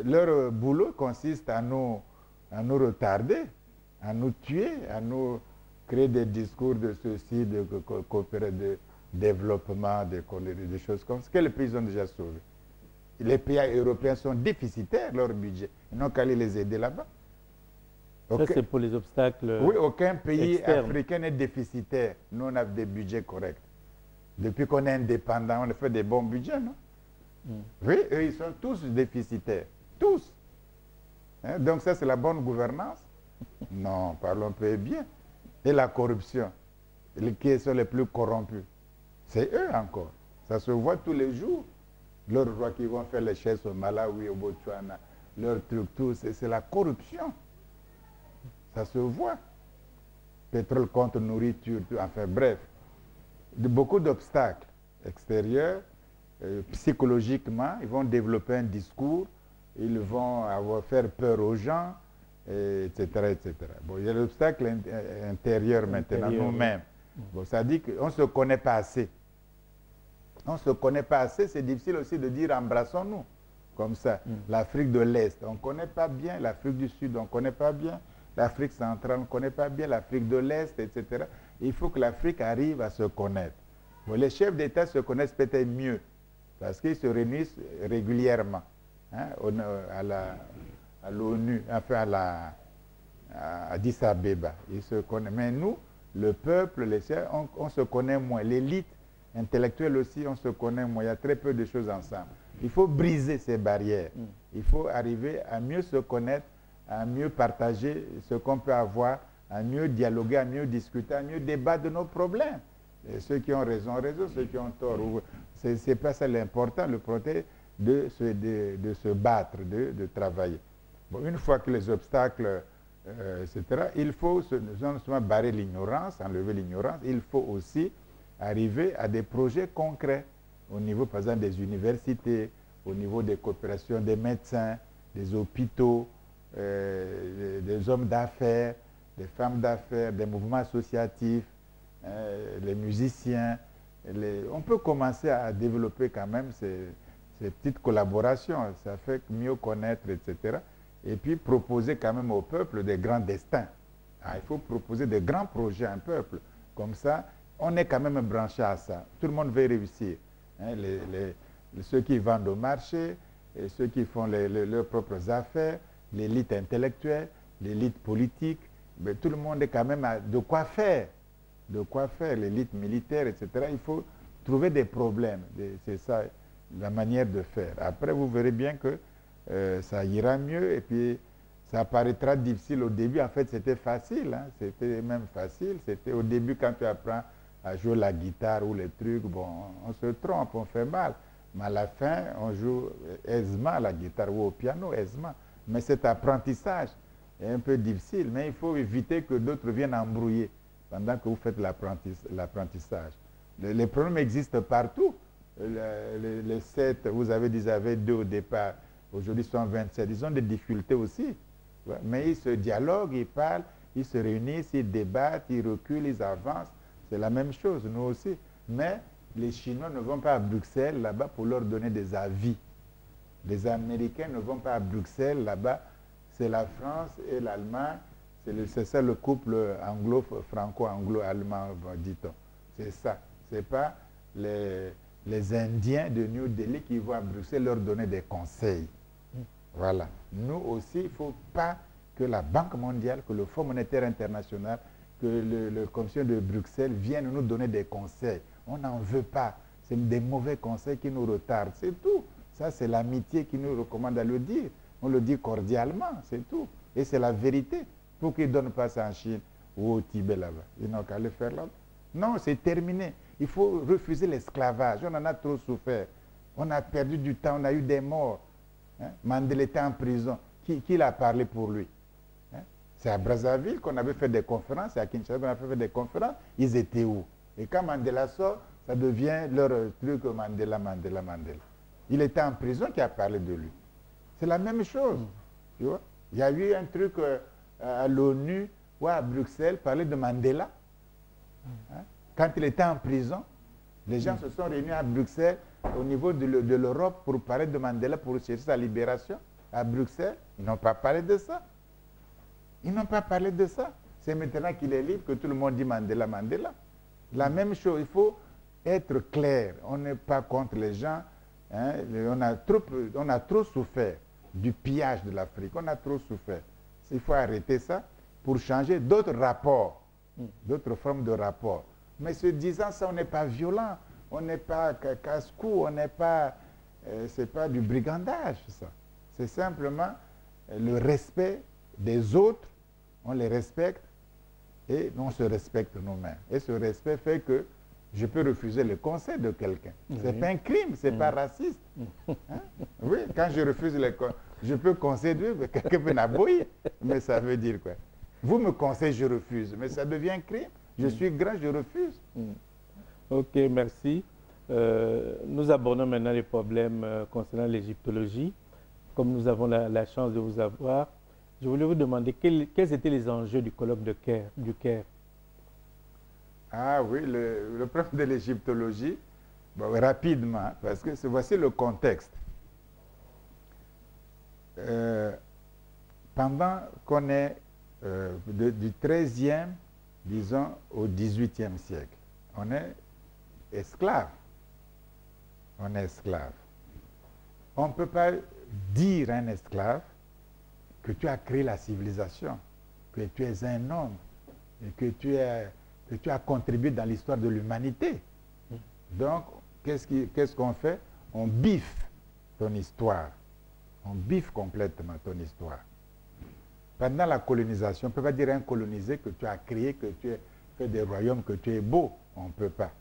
S2: leur boulot consiste à nous retarder, à nous tuer, à nous créer des discours de ceci, de développement, des choses comme ça, que les pays ont déjà sauvé. Les pays européens sont déficitaires, leur budget. Ils n'ont qu'à aller les aider là-bas.
S1: Ça, c'est pour les obstacles.
S2: Oui, aucun pays
S1: externes.
S2: africain n'est déficitaire. Nous, on a des budgets corrects. Depuis qu'on est indépendant, on a fait des bons budgets, non? Oui, eux, ils sont tous déficitaires. Tous. Hein? Donc ça, c'est la bonne gouvernance? Non, parlons un peu bien. Et la corruption, qui sont les plus corrompus? C'est eux encore. Ça se voit tous les jours. Leurs rois qui vont faire les chaises au Malawi, au Botswana, leurs trucs, tout, c'est la corruption. Ça se voit. Pétrole contre nourriture, tout, enfin bref. Beaucoup d'obstacles extérieurs, psychologiquement, ils vont développer un discours, ils vont faire peur aux gens, etc., etc. Bon, il y a l'obstacle intérieur maintenant, nous-mêmes. Bon, ça dit qu'on ne se connaît pas assez. On ne se connaît pas assez, c'est difficile aussi de dire embrassons-nous, comme ça. L'Afrique de l'Est, on ne connaît pas bien, l'Afrique du Sud, on ne connaît pas bien, l'Afrique centrale, on ne connaît pas bien, l'Afrique de l'Est, etc. Il faut que l'Afrique arrive à se connaître. Bon, les chefs d'État se connaissent peut-être mieux, parce qu'ils se réunissent régulièrement hein, à l'ONU, enfin à Addis Abeba. Ils se connaissent. Mais nous, le peuple, les chefs, on se connaît moins. L'élite intellectuelle aussi, on se connaît moins. Il y a très peu de choses ensemble. Il faut briser ces barrières. Il faut arriver à mieux se connaître, à mieux partager ce qu'on peut avoir, à mieux dialoguer, à mieux discuter, à mieux débattre de nos problèmes. Et ceux qui ont raison, ceux qui ont tort. C'est pas ça l'important, le projet de se battre, de travailler. Bon, une fois que les obstacles, etc., il faut non seulement barrer l'ignorance, enlever l'ignorance, il faut aussi arriver à des projets concrets au niveau, par exemple, des universités, au niveau des coopérations des médecins, des hôpitaux, des hommes d'affaires, des femmes d'affaires, des mouvements associatifs, les musiciens. On peut commencer à développer quand même ces petites collaborations. Ça fait mieux connaître, etc. Et puis proposer quand même au peuple des grands destins. Il faut proposer des grands projets à un peuple. Comme ça, on est quand même branché à ça. Tout le monde veut réussir. Hein, ceux qui vendent au marché, et ceux qui font leurs propres affaires, l'élite intellectuelle, l'élite politique, mais tout le monde est quand même de quoi faire. De quoi faire, l'élite militaire, etc. Il faut trouver des problèmes. C'est ça la manière de faire. Après, vous verrez bien que ça ira mieux et puis ça paraîtra difficile au début. En fait, c'était facile. Hein? C'était même facile. C'était au début quand tu apprends à jouer la guitare ou les trucs, bon, on se trompe, on fait mal. Mais à la fin, on joue aisément à la guitare ou au piano, aisément. Mais cet apprentissage est un peu difficile. Mais il faut éviter que d'autres viennent embrouiller pendant que vous faites l'apprentissage. Les problèmes existent partout. Les 7, vous avez dit, avez 2 au départ. Aujourd'hui, ils sont 27. Ils ont des difficultés aussi. Mais ils se dialoguent, ils parlent, ils se réunissent, ils débattent, ils reculent, ils avancent. C'est la même chose, nous aussi. Mais les Chinois ne vont pas à Bruxelles, là-bas, pour leur donner des avis. Les Américains ne vont pas à Bruxelles, là-bas. C'est la France et l'Allemagne. C'est ça le couple franco-anglo-allemand, dit-on. C'est ça. Ce n'est pas les Indiens de New Delhi qui vont à Bruxelles leur donner des conseils. Voilà. Nous aussi, il ne faut pas que la Banque mondiale, que le Fonds monétaire international, que le Commission de Bruxelles viennent nous donner des conseils. On n'en veut pas. C'est des mauvais conseils qui nous retardent. C'est tout. Ça, c'est l'amitié qui nous recommande à le dire. On le dit cordialement, c'est tout. Et c'est la vérité. Pour qu'ils ne donnent pas ça en Chine ou au Tibet là-bas. Ils n'ont qu'à le faire là-bas. Non, c'est terminé. Il faut refuser l'esclavage. On en a trop souffert. On a perdu du temps, on a eu des morts. Hein? Mandela était en prison. Qui l'a parlé pour lui? Hein? C'est à Brazzaville qu'on avait fait des conférences, c'est à Kinshasa qu'on avait fait des conférences. Ils étaient où? Et quand Mandela sort, ça devient leur truc Mandela. Il était en prison qui a parlé de lui. C'est la même chose. Tu vois? Il y a eu un truc à l'ONU ou à Bruxelles, parler de Mandela. Hein? Quand il était en prison, les gens se sont réunis à Bruxelles, au niveau de l'Europe, pour parler de Mandela, pour chercher sa libération. À Bruxelles, ils n'ont pas parlé de ça. Ils n'ont pas parlé de ça. C'est maintenant qu'il est libre que tout le monde dit Mandela. La même chose, il faut être clair. On n'est pas contre les gens. Hein? On a trop souffert du pillage de l'Afrique. On a trop souffert. Il faut arrêter ça. pour changer d'autres rapports, d'autres formes de rapports. Mais se disant ça, on n'est pas violent, on n'est pas casse-cou, on n'est pas... c'est pas du brigandage, ça. C'est simplement le respect des autres, on les respecte et on se respecte nous-mêmes. Et ce respect fait que je peux refuser le conseil de quelqu'un. Ce n'est pas un crime, ce n'est pas raciste. Hein? Oui, quand je refuse les conseils, je peux conseiller, quelqu'un peut n'aboyer. Mais ça veut dire quoi? Vous me conseillez, je refuse. Mais ça devient un crime. Je suis grand, je refuse.
S1: Ok, merci. Nous abordons maintenant les problèmes concernant l'égyptologie. Comme nous avons la chance de vous avoir, je voulais vous demander quels étaient les enjeux du colloque du Caire.
S2: Ah oui, le problème de l'égyptologie, bon, rapidement, parce que voici le contexte. Pendant qu'on est du 13e, disons, au 18e siècle, on est esclave. On est esclave. On ne peut pas dire à un esclave que tu as créé la civilisation, que tu es un homme, et que tu as contribué dans l'histoire de l'humanité. Donc, qu'est-ce qu'on fait? On biffe ton histoire. On biffe complètement ton histoire. Pendant la colonisation, on ne peut pas dire à un colonisé que tu as créé, que tu as fait des royaumes, que tu es beau. On ne peut pas.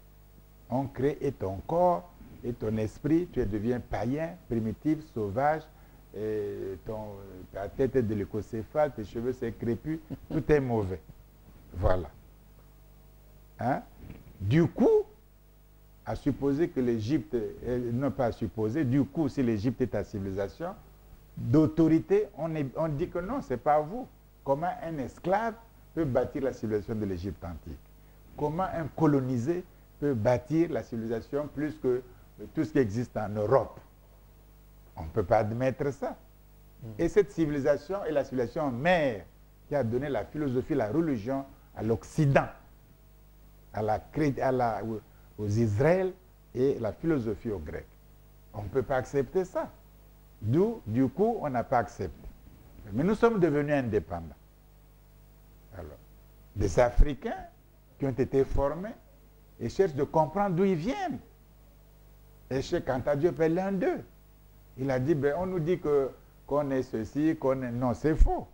S2: On crée et ton corps et ton esprit, tu deviens païen, primitif, sauvage, et ta tête est de l'écocéphale, tes cheveux c'est crépus, tout est mauvais. Voilà. Hein? Du coup, à supposer que l'Égypte, non pas à supposer, du coup, si l'Égypte est ta civilisation, d'autorité, on dit que non, ce n'est pas vous. Comment un esclave peut bâtir la civilisation de l'Égypte antique? Comment un colonisé peut bâtir la civilisation plus que tout ce qui existe en Europe? On ne peut pas admettre ça. Et cette civilisation est la civilisation mère qui a donné la philosophie, la religion à l'Occident, aux Israël et la philosophie aux Grecs. On ne peut pas accepter ça. Du coup, on n'a pas accepté. Mais nous sommes devenus indépendants. Alors, des Africains qui ont été formés et cherchent de comprendre d'où ils viennent. Et Cheikh Anta Diop est l'un d'eux. Il a dit, ben, on nous dit qu'on est ceci, qu'on est... Non, c'est faux.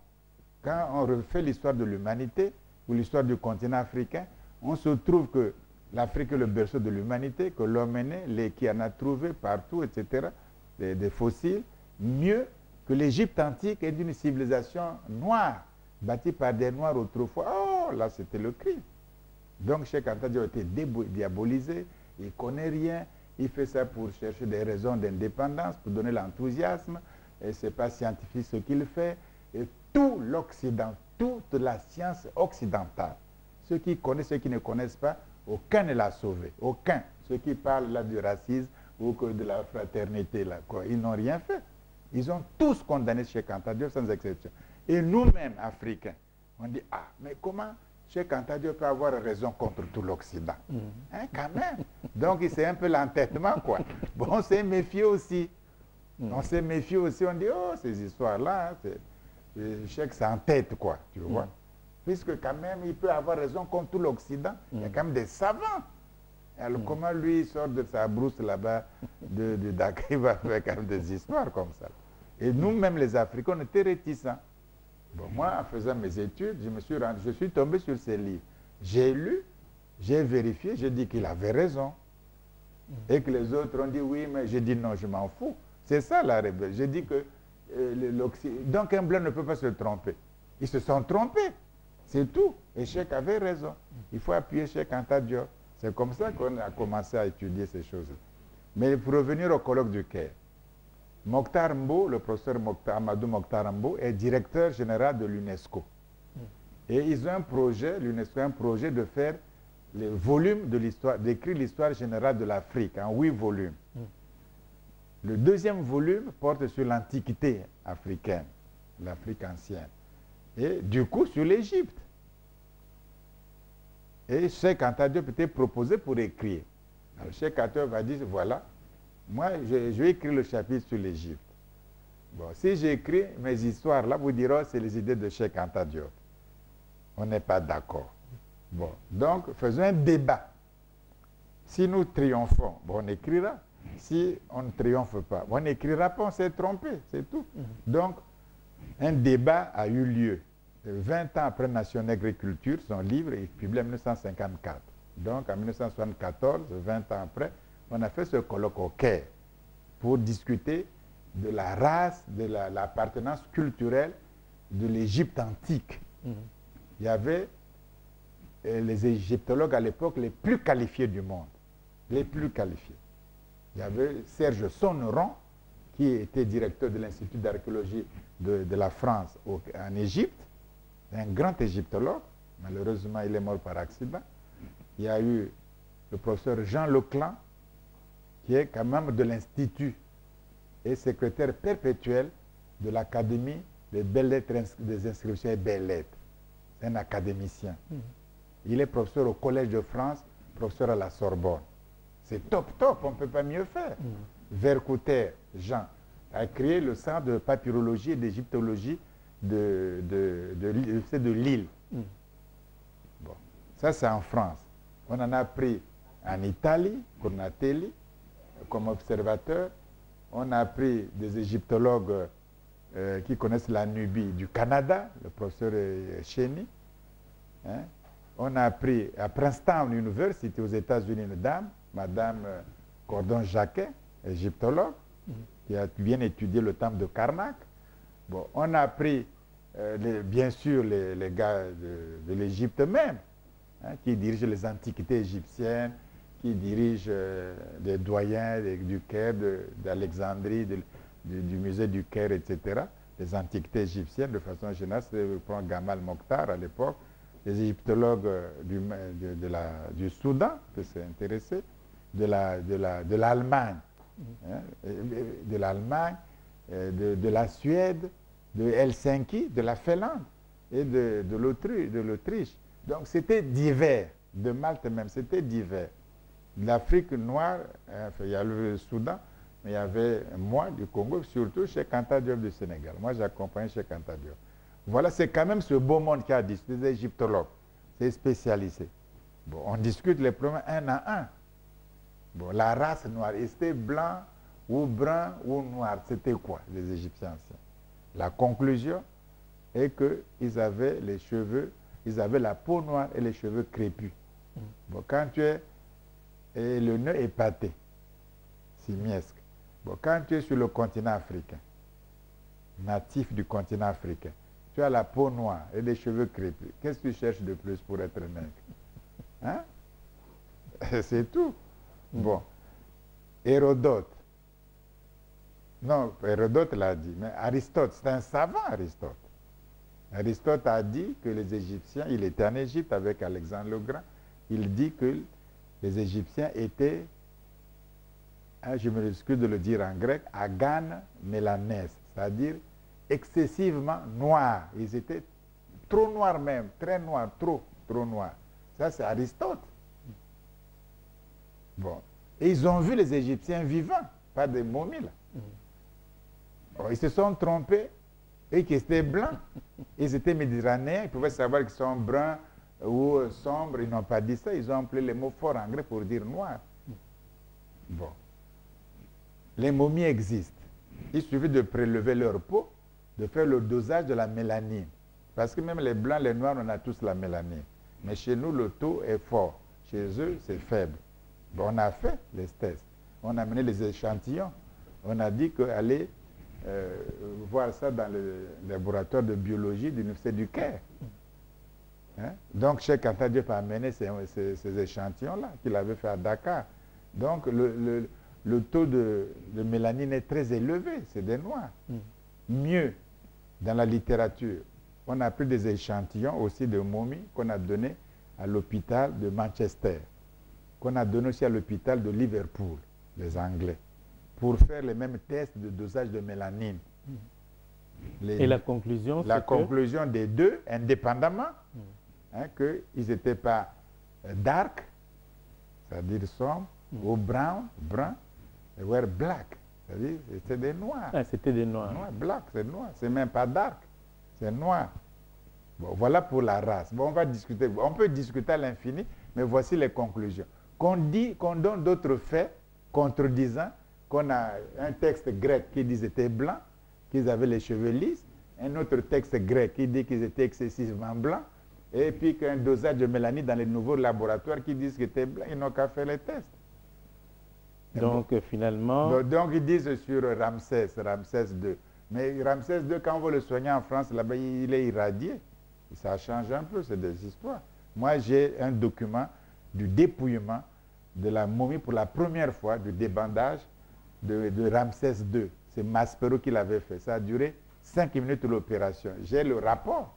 S2: Quand on refait l'histoire de l'humanité ou l'histoire du continent africain, on se trouve que l'Afrique est le berceau de l'humanité, que l'homme est né, qui en a trouvé partout, etc., des fossiles, mieux que l'Égypte antique est d'une civilisation noire, bâtie par des Noirs autrefois. Oh, là, c'était le crime. Donc, Cheikh Anta Diop a été diabolisé, il ne connaît rien, il fait ça pour chercher des raisons d'indépendance, pour donner l'enthousiasme, et ce n'est pas scientifique ce qu'il fait. Et tout l'Occident, toute la science occidentale, ceux qui connaissent, ceux qui ne connaissent pas, aucun ne l'a sauvé, aucun. Ceux qui parlent là du racisme ou que de la fraternité, là, quoi, ils n'ont rien fait. Ils ont tous condamné Cheikh Anta Diop sans exception. Et nous-mêmes, Africains, on dit, ah, mais comment Cheikh Anta Diop peut avoir raison contre tout l'Occident? Hein, quand même. Donc, c'est un peu l'entêtement, quoi. Bon, on s'est méfié aussi. On s'est méfié aussi, on dit, oh, ces histoires-là, Cheikh s'entête, quoi, tu vois. Puisque quand même, il peut avoir raison contre tout l'Occident. Il y a quand même des savants. Alors, comment lui, il sort de sa brousse là-bas, de Dakar, il va faire quand même des histoires comme ça. Et nous-mêmes, les Africains, on était réticents. Bon, moi, en faisant mes études, je suis tombé sur ces livres. J'ai lu, j'ai vérifié, j'ai dit qu'il avait raison. Et que les autres ont dit oui, mais j'ai dit non, je m'en fous. C'est ça la rébellion. J'ai dit que donc un blanc ne peut pas se tromper. Ils se sont trompés. C'est tout. Et Cheikh avait raison. Il faut appuyer Cheikh Anta Diop. C'est comme ça qu'on a commencé à étudier ces choses-là. Mais pour revenir au colloque du Caire, Mokhtar Mbow, le professeur Amadou Mokhtar Mbow, est directeur général de l'UNESCO. Et ils ont un projet, l'UNESCO a un projet de faire les volumes de l'histoire, d'écrire l'histoire générale de l'Afrique en 8 volumes. Le deuxième volume porte sur l'Antiquité africaine, l'Afrique ancienne. Et du coup, sur l'Égypte. Et Cheikh Anta Diop était proposé pour écrire. Alors Cheikh Anta Diop va dire, voilà, moi, je vais écrire le chapitre sur l'Égypte. Bon, si j'écris mes histoires là, vous direz, c'est les idées de Cheikh Anta Diop. On n'est pas d'accord. Bon, donc faisons un débat. Si nous triomphons, bon, on écrira. Si on ne triomphe pas, on n'écrira pas, on s'est trompé, c'est tout. Donc, un débat a eu lieu. 20 ans après Nation Agriculture, son livre est publié en 1954. Donc, en 1974, 20 ans après, on a fait ce colloque au Caire pour discuter de la race, de l'appartenance culturelle de l'Égypte antique. Il y avait les égyptologues à l'époque les plus qualifiés du monde. Les plus qualifiés. Il y avait Serge Sonneron, qui était directeur de l'Institut d'archéologie de la France en Égypte, un grand égyptologue. Malheureusement, il est mort par accident. Il y a eu le professeur Jean Leclan, qui est quand même de l'Institut et secrétaire perpétuel de l'Académie des belles-lettres, des inscriptions et belles-lettres. C'est un académicien. Il est professeur au Collège de France, professeur à la Sorbonne. C'est top, on ne peut pas mieux faire. Vercouter, Jean, a créé le centre de papyrologie et d'égyptologie de Lille. Bon, ça c'est en France. On en a pris en Italie, Cornatelli, comme observateur. On a pris des égyptologues qui connaissent la Nubie du Canada, le professeur Cheney. Hein? On a pris à Princeton University aux États-Unis une dame, Madame Cordon-Jacquet, égyptologue, qui a bien étudié le temple de Karnak. Bon, on a pris bien sûr les gars de l'Égypte même, hein, qui dirigent les antiquités égyptiennes, qui dirigent des doyens du Caire, d'Alexandrie, du musée du Caire, etc. Les antiquités égyptiennes, de façon générale, je prends Gamal Mokhtar à l'époque, les égyptologues du Soudan, qui s'est intéressé, de l'Allemagne, hein, de la Suède, de Helsinki, de la Finlande et de l'Autriche. Donc c'était divers, de Malte même, c'était divers. L'Afrique noire, il y a le Soudan, mais il y avait moi du Congo, surtout chez Anta Diop du Sénégal. Moi j'accompagne chez Anta Diop. Voilà, c'est quand même ce beau monde qui a discuté, des égyptologues, c'est spécialisé. Bon, on discute les problèmes un à un. Bon, la race noire, c'était blanc ou brun ou noir, c'était quoi les Égyptiens anciens? La conclusion est qu'ils avaient les cheveux, ils avaient la peau noire et les cheveux crépus. Bon, quand tu es, et le nœud épaté, simiesque. Bon, quand tu es sur le continent africain, natif du continent africain, tu as la peau noire et les cheveux crépus. Qu'est-ce que tu cherches de plus pour être nègre? Hein? C'est tout. Bon. Hérodote. Non, Hérodote l'a dit, mais Aristote, c'est un savant, Aristote. Aristote a dit que les Égyptiens, il était en Égypte avec Alexandre le Grand, il dit que les Égyptiens étaient, hein, je me excuse de le dire en grec, agan mélanès, c'est-à-dire excessivement noirs. Ils étaient trop noirs même, très noirs, trop noirs. Ça, c'est Aristote. Bon. Et ils ont vu les Égyptiens vivants, pas des momies là. Alors, ils se sont trompés et qu'ils étaient blancs. Ils étaient méditerranéens, ils pouvaient savoir qu'ils sont bruns ou sombres. Ils n'ont pas dit ça, ils ont employé les mots forts anglais pour dire noir. Bon. Les momies existent. Il suffit de prélever leur peau, de faire le dosage de la mélanine. Parce que même les blancs, les noirs, on a tous la mélanine. Mais chez nous, le taux est fort. Chez eux, c'est faible. Bon, on a fait les tests. On a amené les échantillons. On a dit qu'aller voir ça dans le laboratoire de biologie de l'Université du Caire. Hein? Donc, Cheikh Anta Diop a amené ces échantillons-là qu'il avait fait à Dakar. Donc, le taux de mélanine est très élevé. C'est des noirs. Mieux, dans la littérature, on a pris des échantillons aussi de momies qu'on a donnés à l'hôpital de Manchester, qu'on a donné aussi à l'hôpital de Liverpool, les Anglais, pour faire les mêmes tests de dosage de mélanine.
S1: Et la conclusion,
S2: la conclusion des deux, indépendamment, hein, qu'ils n'étaient pas dark, c'est-à-dire sombre, ou brun, ils were black, c'est-à-dire c'était des noirs.
S1: Ah, c'était des noirs.
S2: Black, c'est noir, c'est même pas dark, c'est noir. Bon, voilà pour la race. Bon, on va discuter. On peut discuter à l'infini, mais voici les conclusions. Qu'on donne d'autres faits contredisant, qu'on a un texte grec qui dit qu'ils étaient blancs, qu'ils avaient les cheveux lisses, un autre texte grec qui dit qu'ils étaient excessivement blancs, et puis qu'un dosage de mélanine dans les nouveaux laboratoires qui disent qu'ils étaient blancs, ils n'ont qu'à faire les tests.
S1: Donc, finalement...
S2: Donc, ils disent sur Ramsès II. Mais Ramsès II, quand on veut le soigner en France, là-bas, il est irradié. Ça change un peu, c'est des histoires. Moi, j'ai un document du dépouillement de la momie pour la première fois, du débandage de Ramsès II. C'est Maspero qui l'avait fait. Ça a duré 5 minutes l'opération. J'ai le rapport.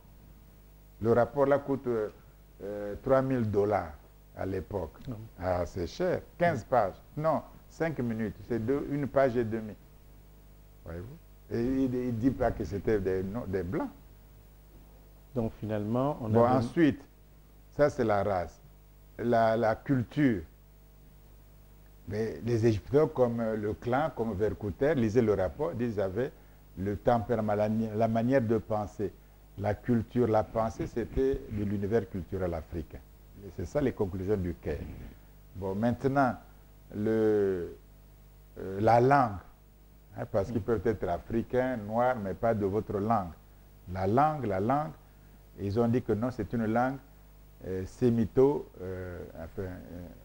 S2: Le rapport là coûte $3000 à l'époque. Ah, c'est cher. 15 pages. Non, 5 minutes. C'est une page et demie. Voyez-vous? Et il ne dit pas que c'était des blancs.
S1: Donc finalement, on
S2: bon,
S1: a...
S2: ensuite, ça c'est la race. La culture. Mais les Égyptiens comme le clan, comme Vercouter, lisaient le rapport, ils avaient le tempérament, la manière de penser. La culture, la pensée, c'était de l'univers culturel africain. C'est ça les conclusions du Caire. Bon, maintenant, la langue, hein, parce qu'ils peuvent être africains, noirs, mais pas de votre langue. La langue, ils ont dit que non, c'est une langue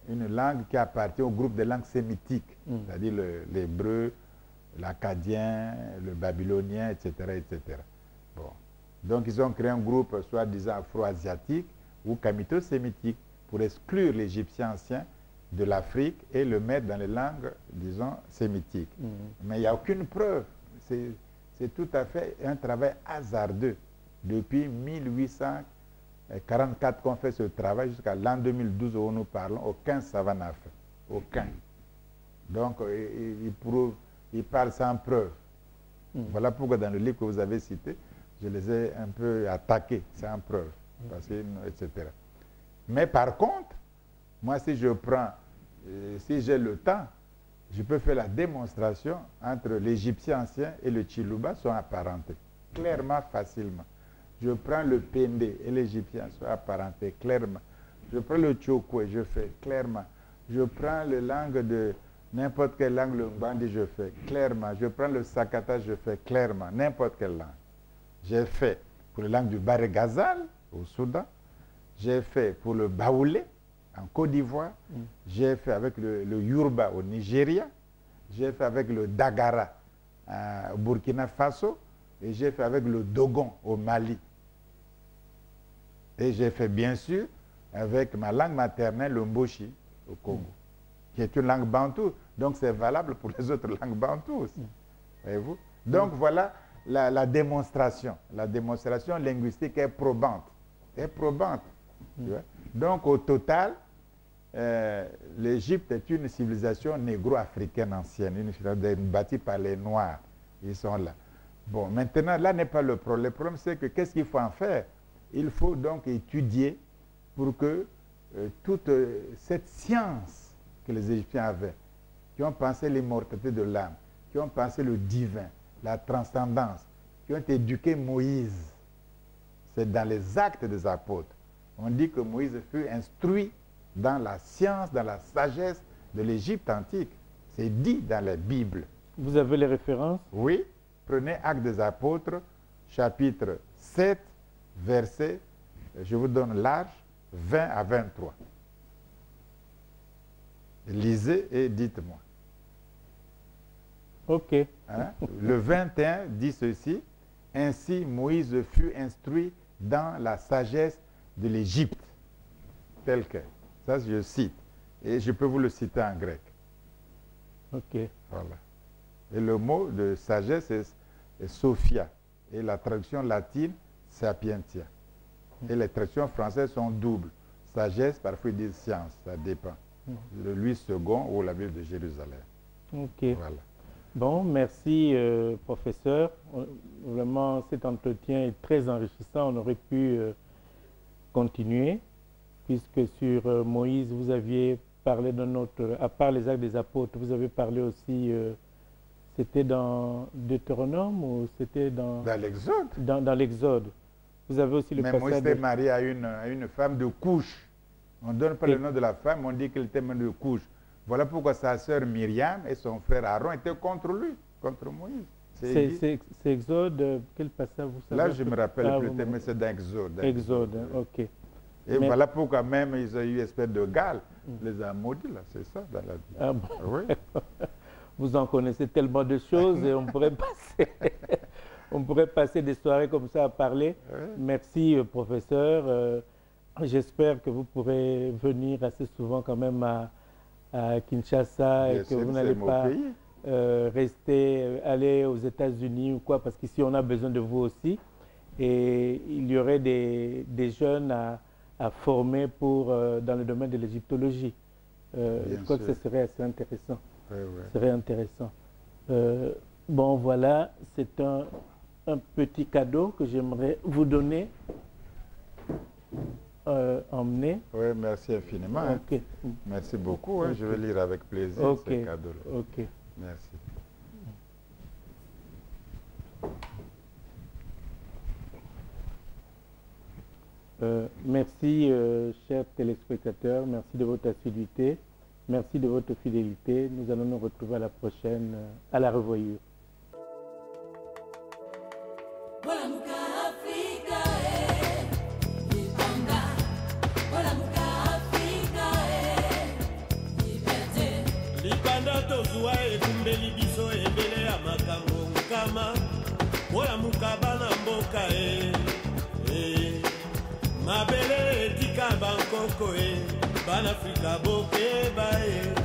S2: une langue qui appartient au groupe des langues sémitiques, c'est-à-dire l'hébreu, l'acadien, le babylonien, etc., etc. Bon. Donc, ils ont créé un groupe, soi-disant afro-asiatique ou kamito-sémitique, pour exclure l'Égyptien ancien de l'Afrique et le mettre dans les langues, disons, sémitiques. Mais il n'y a aucune preuve. C'est tout à fait un travail hasardeux. Depuis 1844 qu'on fait ce travail, jusqu'à l'an 2012 où nous parlons, aucun savant n'a fait. Aucun. Donc, il parle sans preuve. Voilà pourquoi dans le livre que vous avez cité, je les ai un peu attaqués sans preuve, parce que, etc. Mais par contre, moi, si je prends, si j'ai le temps, je peux faire la démonstration entre l'Égyptien ancien et le Chiluba sont apparentés, clairement, facilement. Je prends le Pendé et l'Égyptien sont apparentés, clairement. Je prends le Tchokwe, je fais clairement. Je prends la langue de n'importe quelle langue, le Mbandi, je fais clairement. Je prends le Sakata, je fais clairement, n'importe quelle langue. J'ai fait pour la langue du Baré Ghazal au Soudan. J'ai fait pour le Baoulé en Côte d'Ivoire. J'ai fait avec le Yoruba au Nigeria. J'ai fait avec le Dagara au Burkina Faso. Et j'ai fait avec le Dogon au Mali. Et j'ai fait bien sûr avec ma langue maternelle, le Mboshi au Congo, qui est une langue bantoue. Donc c'est valable pour les autres langues bantoues aussi. Voyez-vous? Donc voilà la démonstration. La démonstration linguistique est probante. Est probante. Donc au total, l'Égypte est une civilisation négro-africaine ancienne, une civilisation bâtie par les Noirs. Ils sont là. Bon, maintenant, là n'est pas le problème. Le problème, c'est que qu'est-ce qu'il faut en faire? Il faut donc étudier pour que toute cette science que les Égyptiens avaient, qui ont pensé l'immortalité de l'âme, qui ont pensé le divin, la transcendance, qui ont éduqué Moïse, c'est dans les actes des apôtres. On dit que Moïse fut instruit dans la science, dans la sagesse de l'Égypte antique. C'est dit dans la Bible.
S1: Vous avez les références?
S2: Oui. Prenez Actes des Apôtres, chapitre 7, verset, je vous donne large, 20 à 23. Lisez et dites-moi.
S1: Ok.
S2: Hein? Le 21 dit ceci, « Ainsi Moïse fut instruit dans la sagesse de l'Égypte. » Tel quel. Ça, je cite. Et je peux vous le citer en grec.
S1: Ok.
S2: Voilà. Et le mot de sagesse est Sophia. Et la traduction latine, Sapientia. Et les traductions françaises sont doubles. Sagesse, parfois ils disent science, ça dépend. Le Louis II ou la ville de Jérusalem.
S1: Ok.
S2: Voilà.
S1: Bon, merci professeur. Vraiment, cet entretien est très enrichissant. On aurait pu continuer, puisque sur Moïse, vous aviez parlé d'un autre, à part les Actes des Apôtres, vous avez parlé aussi... c'était dans Deutéronome ou c'était dans...
S2: Dans l'Exode.
S1: Dans l'Exode. Vous avez aussi le
S2: Mais
S1: passage...
S2: Moïse était marié à une femme de couche. On ne donne pas le nom de la femme, on dit qu'elle était même de couche. Voilà pourquoi sa sœur Myriam et son frère Aaron étaient contre lui, contre Moïse.
S1: C'est Exode, quel passage vous savez?
S2: Là, je me rappelle plus, mais c'est dans Exode.
S1: Exode, ok.
S2: Et mais, voilà pourquoi même ils ont eu une espèce de gale, les a maudits, là, c'est ça dans la vie.
S1: Ah bon.
S2: Oui.
S1: Vous en connaissez tellement de choses et on pourrait passer des soirées comme ça à parler.
S2: Oui.
S1: Merci, professeur. J'espère que vous pourrez venir assez souvent quand même à Kinshasa et que vous n'allez pas rester, aller aux États-Unis ou quoi, parce qu'ici on a besoin de vous aussi. Et il y aurait des jeunes à former dans le domaine de l'égyptologie. Je crois que ce serait assez intéressant.
S2: Oui, oui.
S1: Ce serait intéressant. Bon, voilà, c'est un petit cadeau que j'aimerais vous donner. Emmener.
S2: Oui, merci infiniment.
S1: Okay.
S2: Merci beaucoup.
S1: Okay.
S2: Je vais lire avec plaisir ce cadeau-là.
S1: Ok.
S2: Merci.
S1: Merci, chers téléspectateurs. Merci de votre assiduité. Merci de votre fidélité. Nous allons nous retrouver à la prochaine, à la revoyure.
S3: Mabele tika bankoko Banafrika boke bae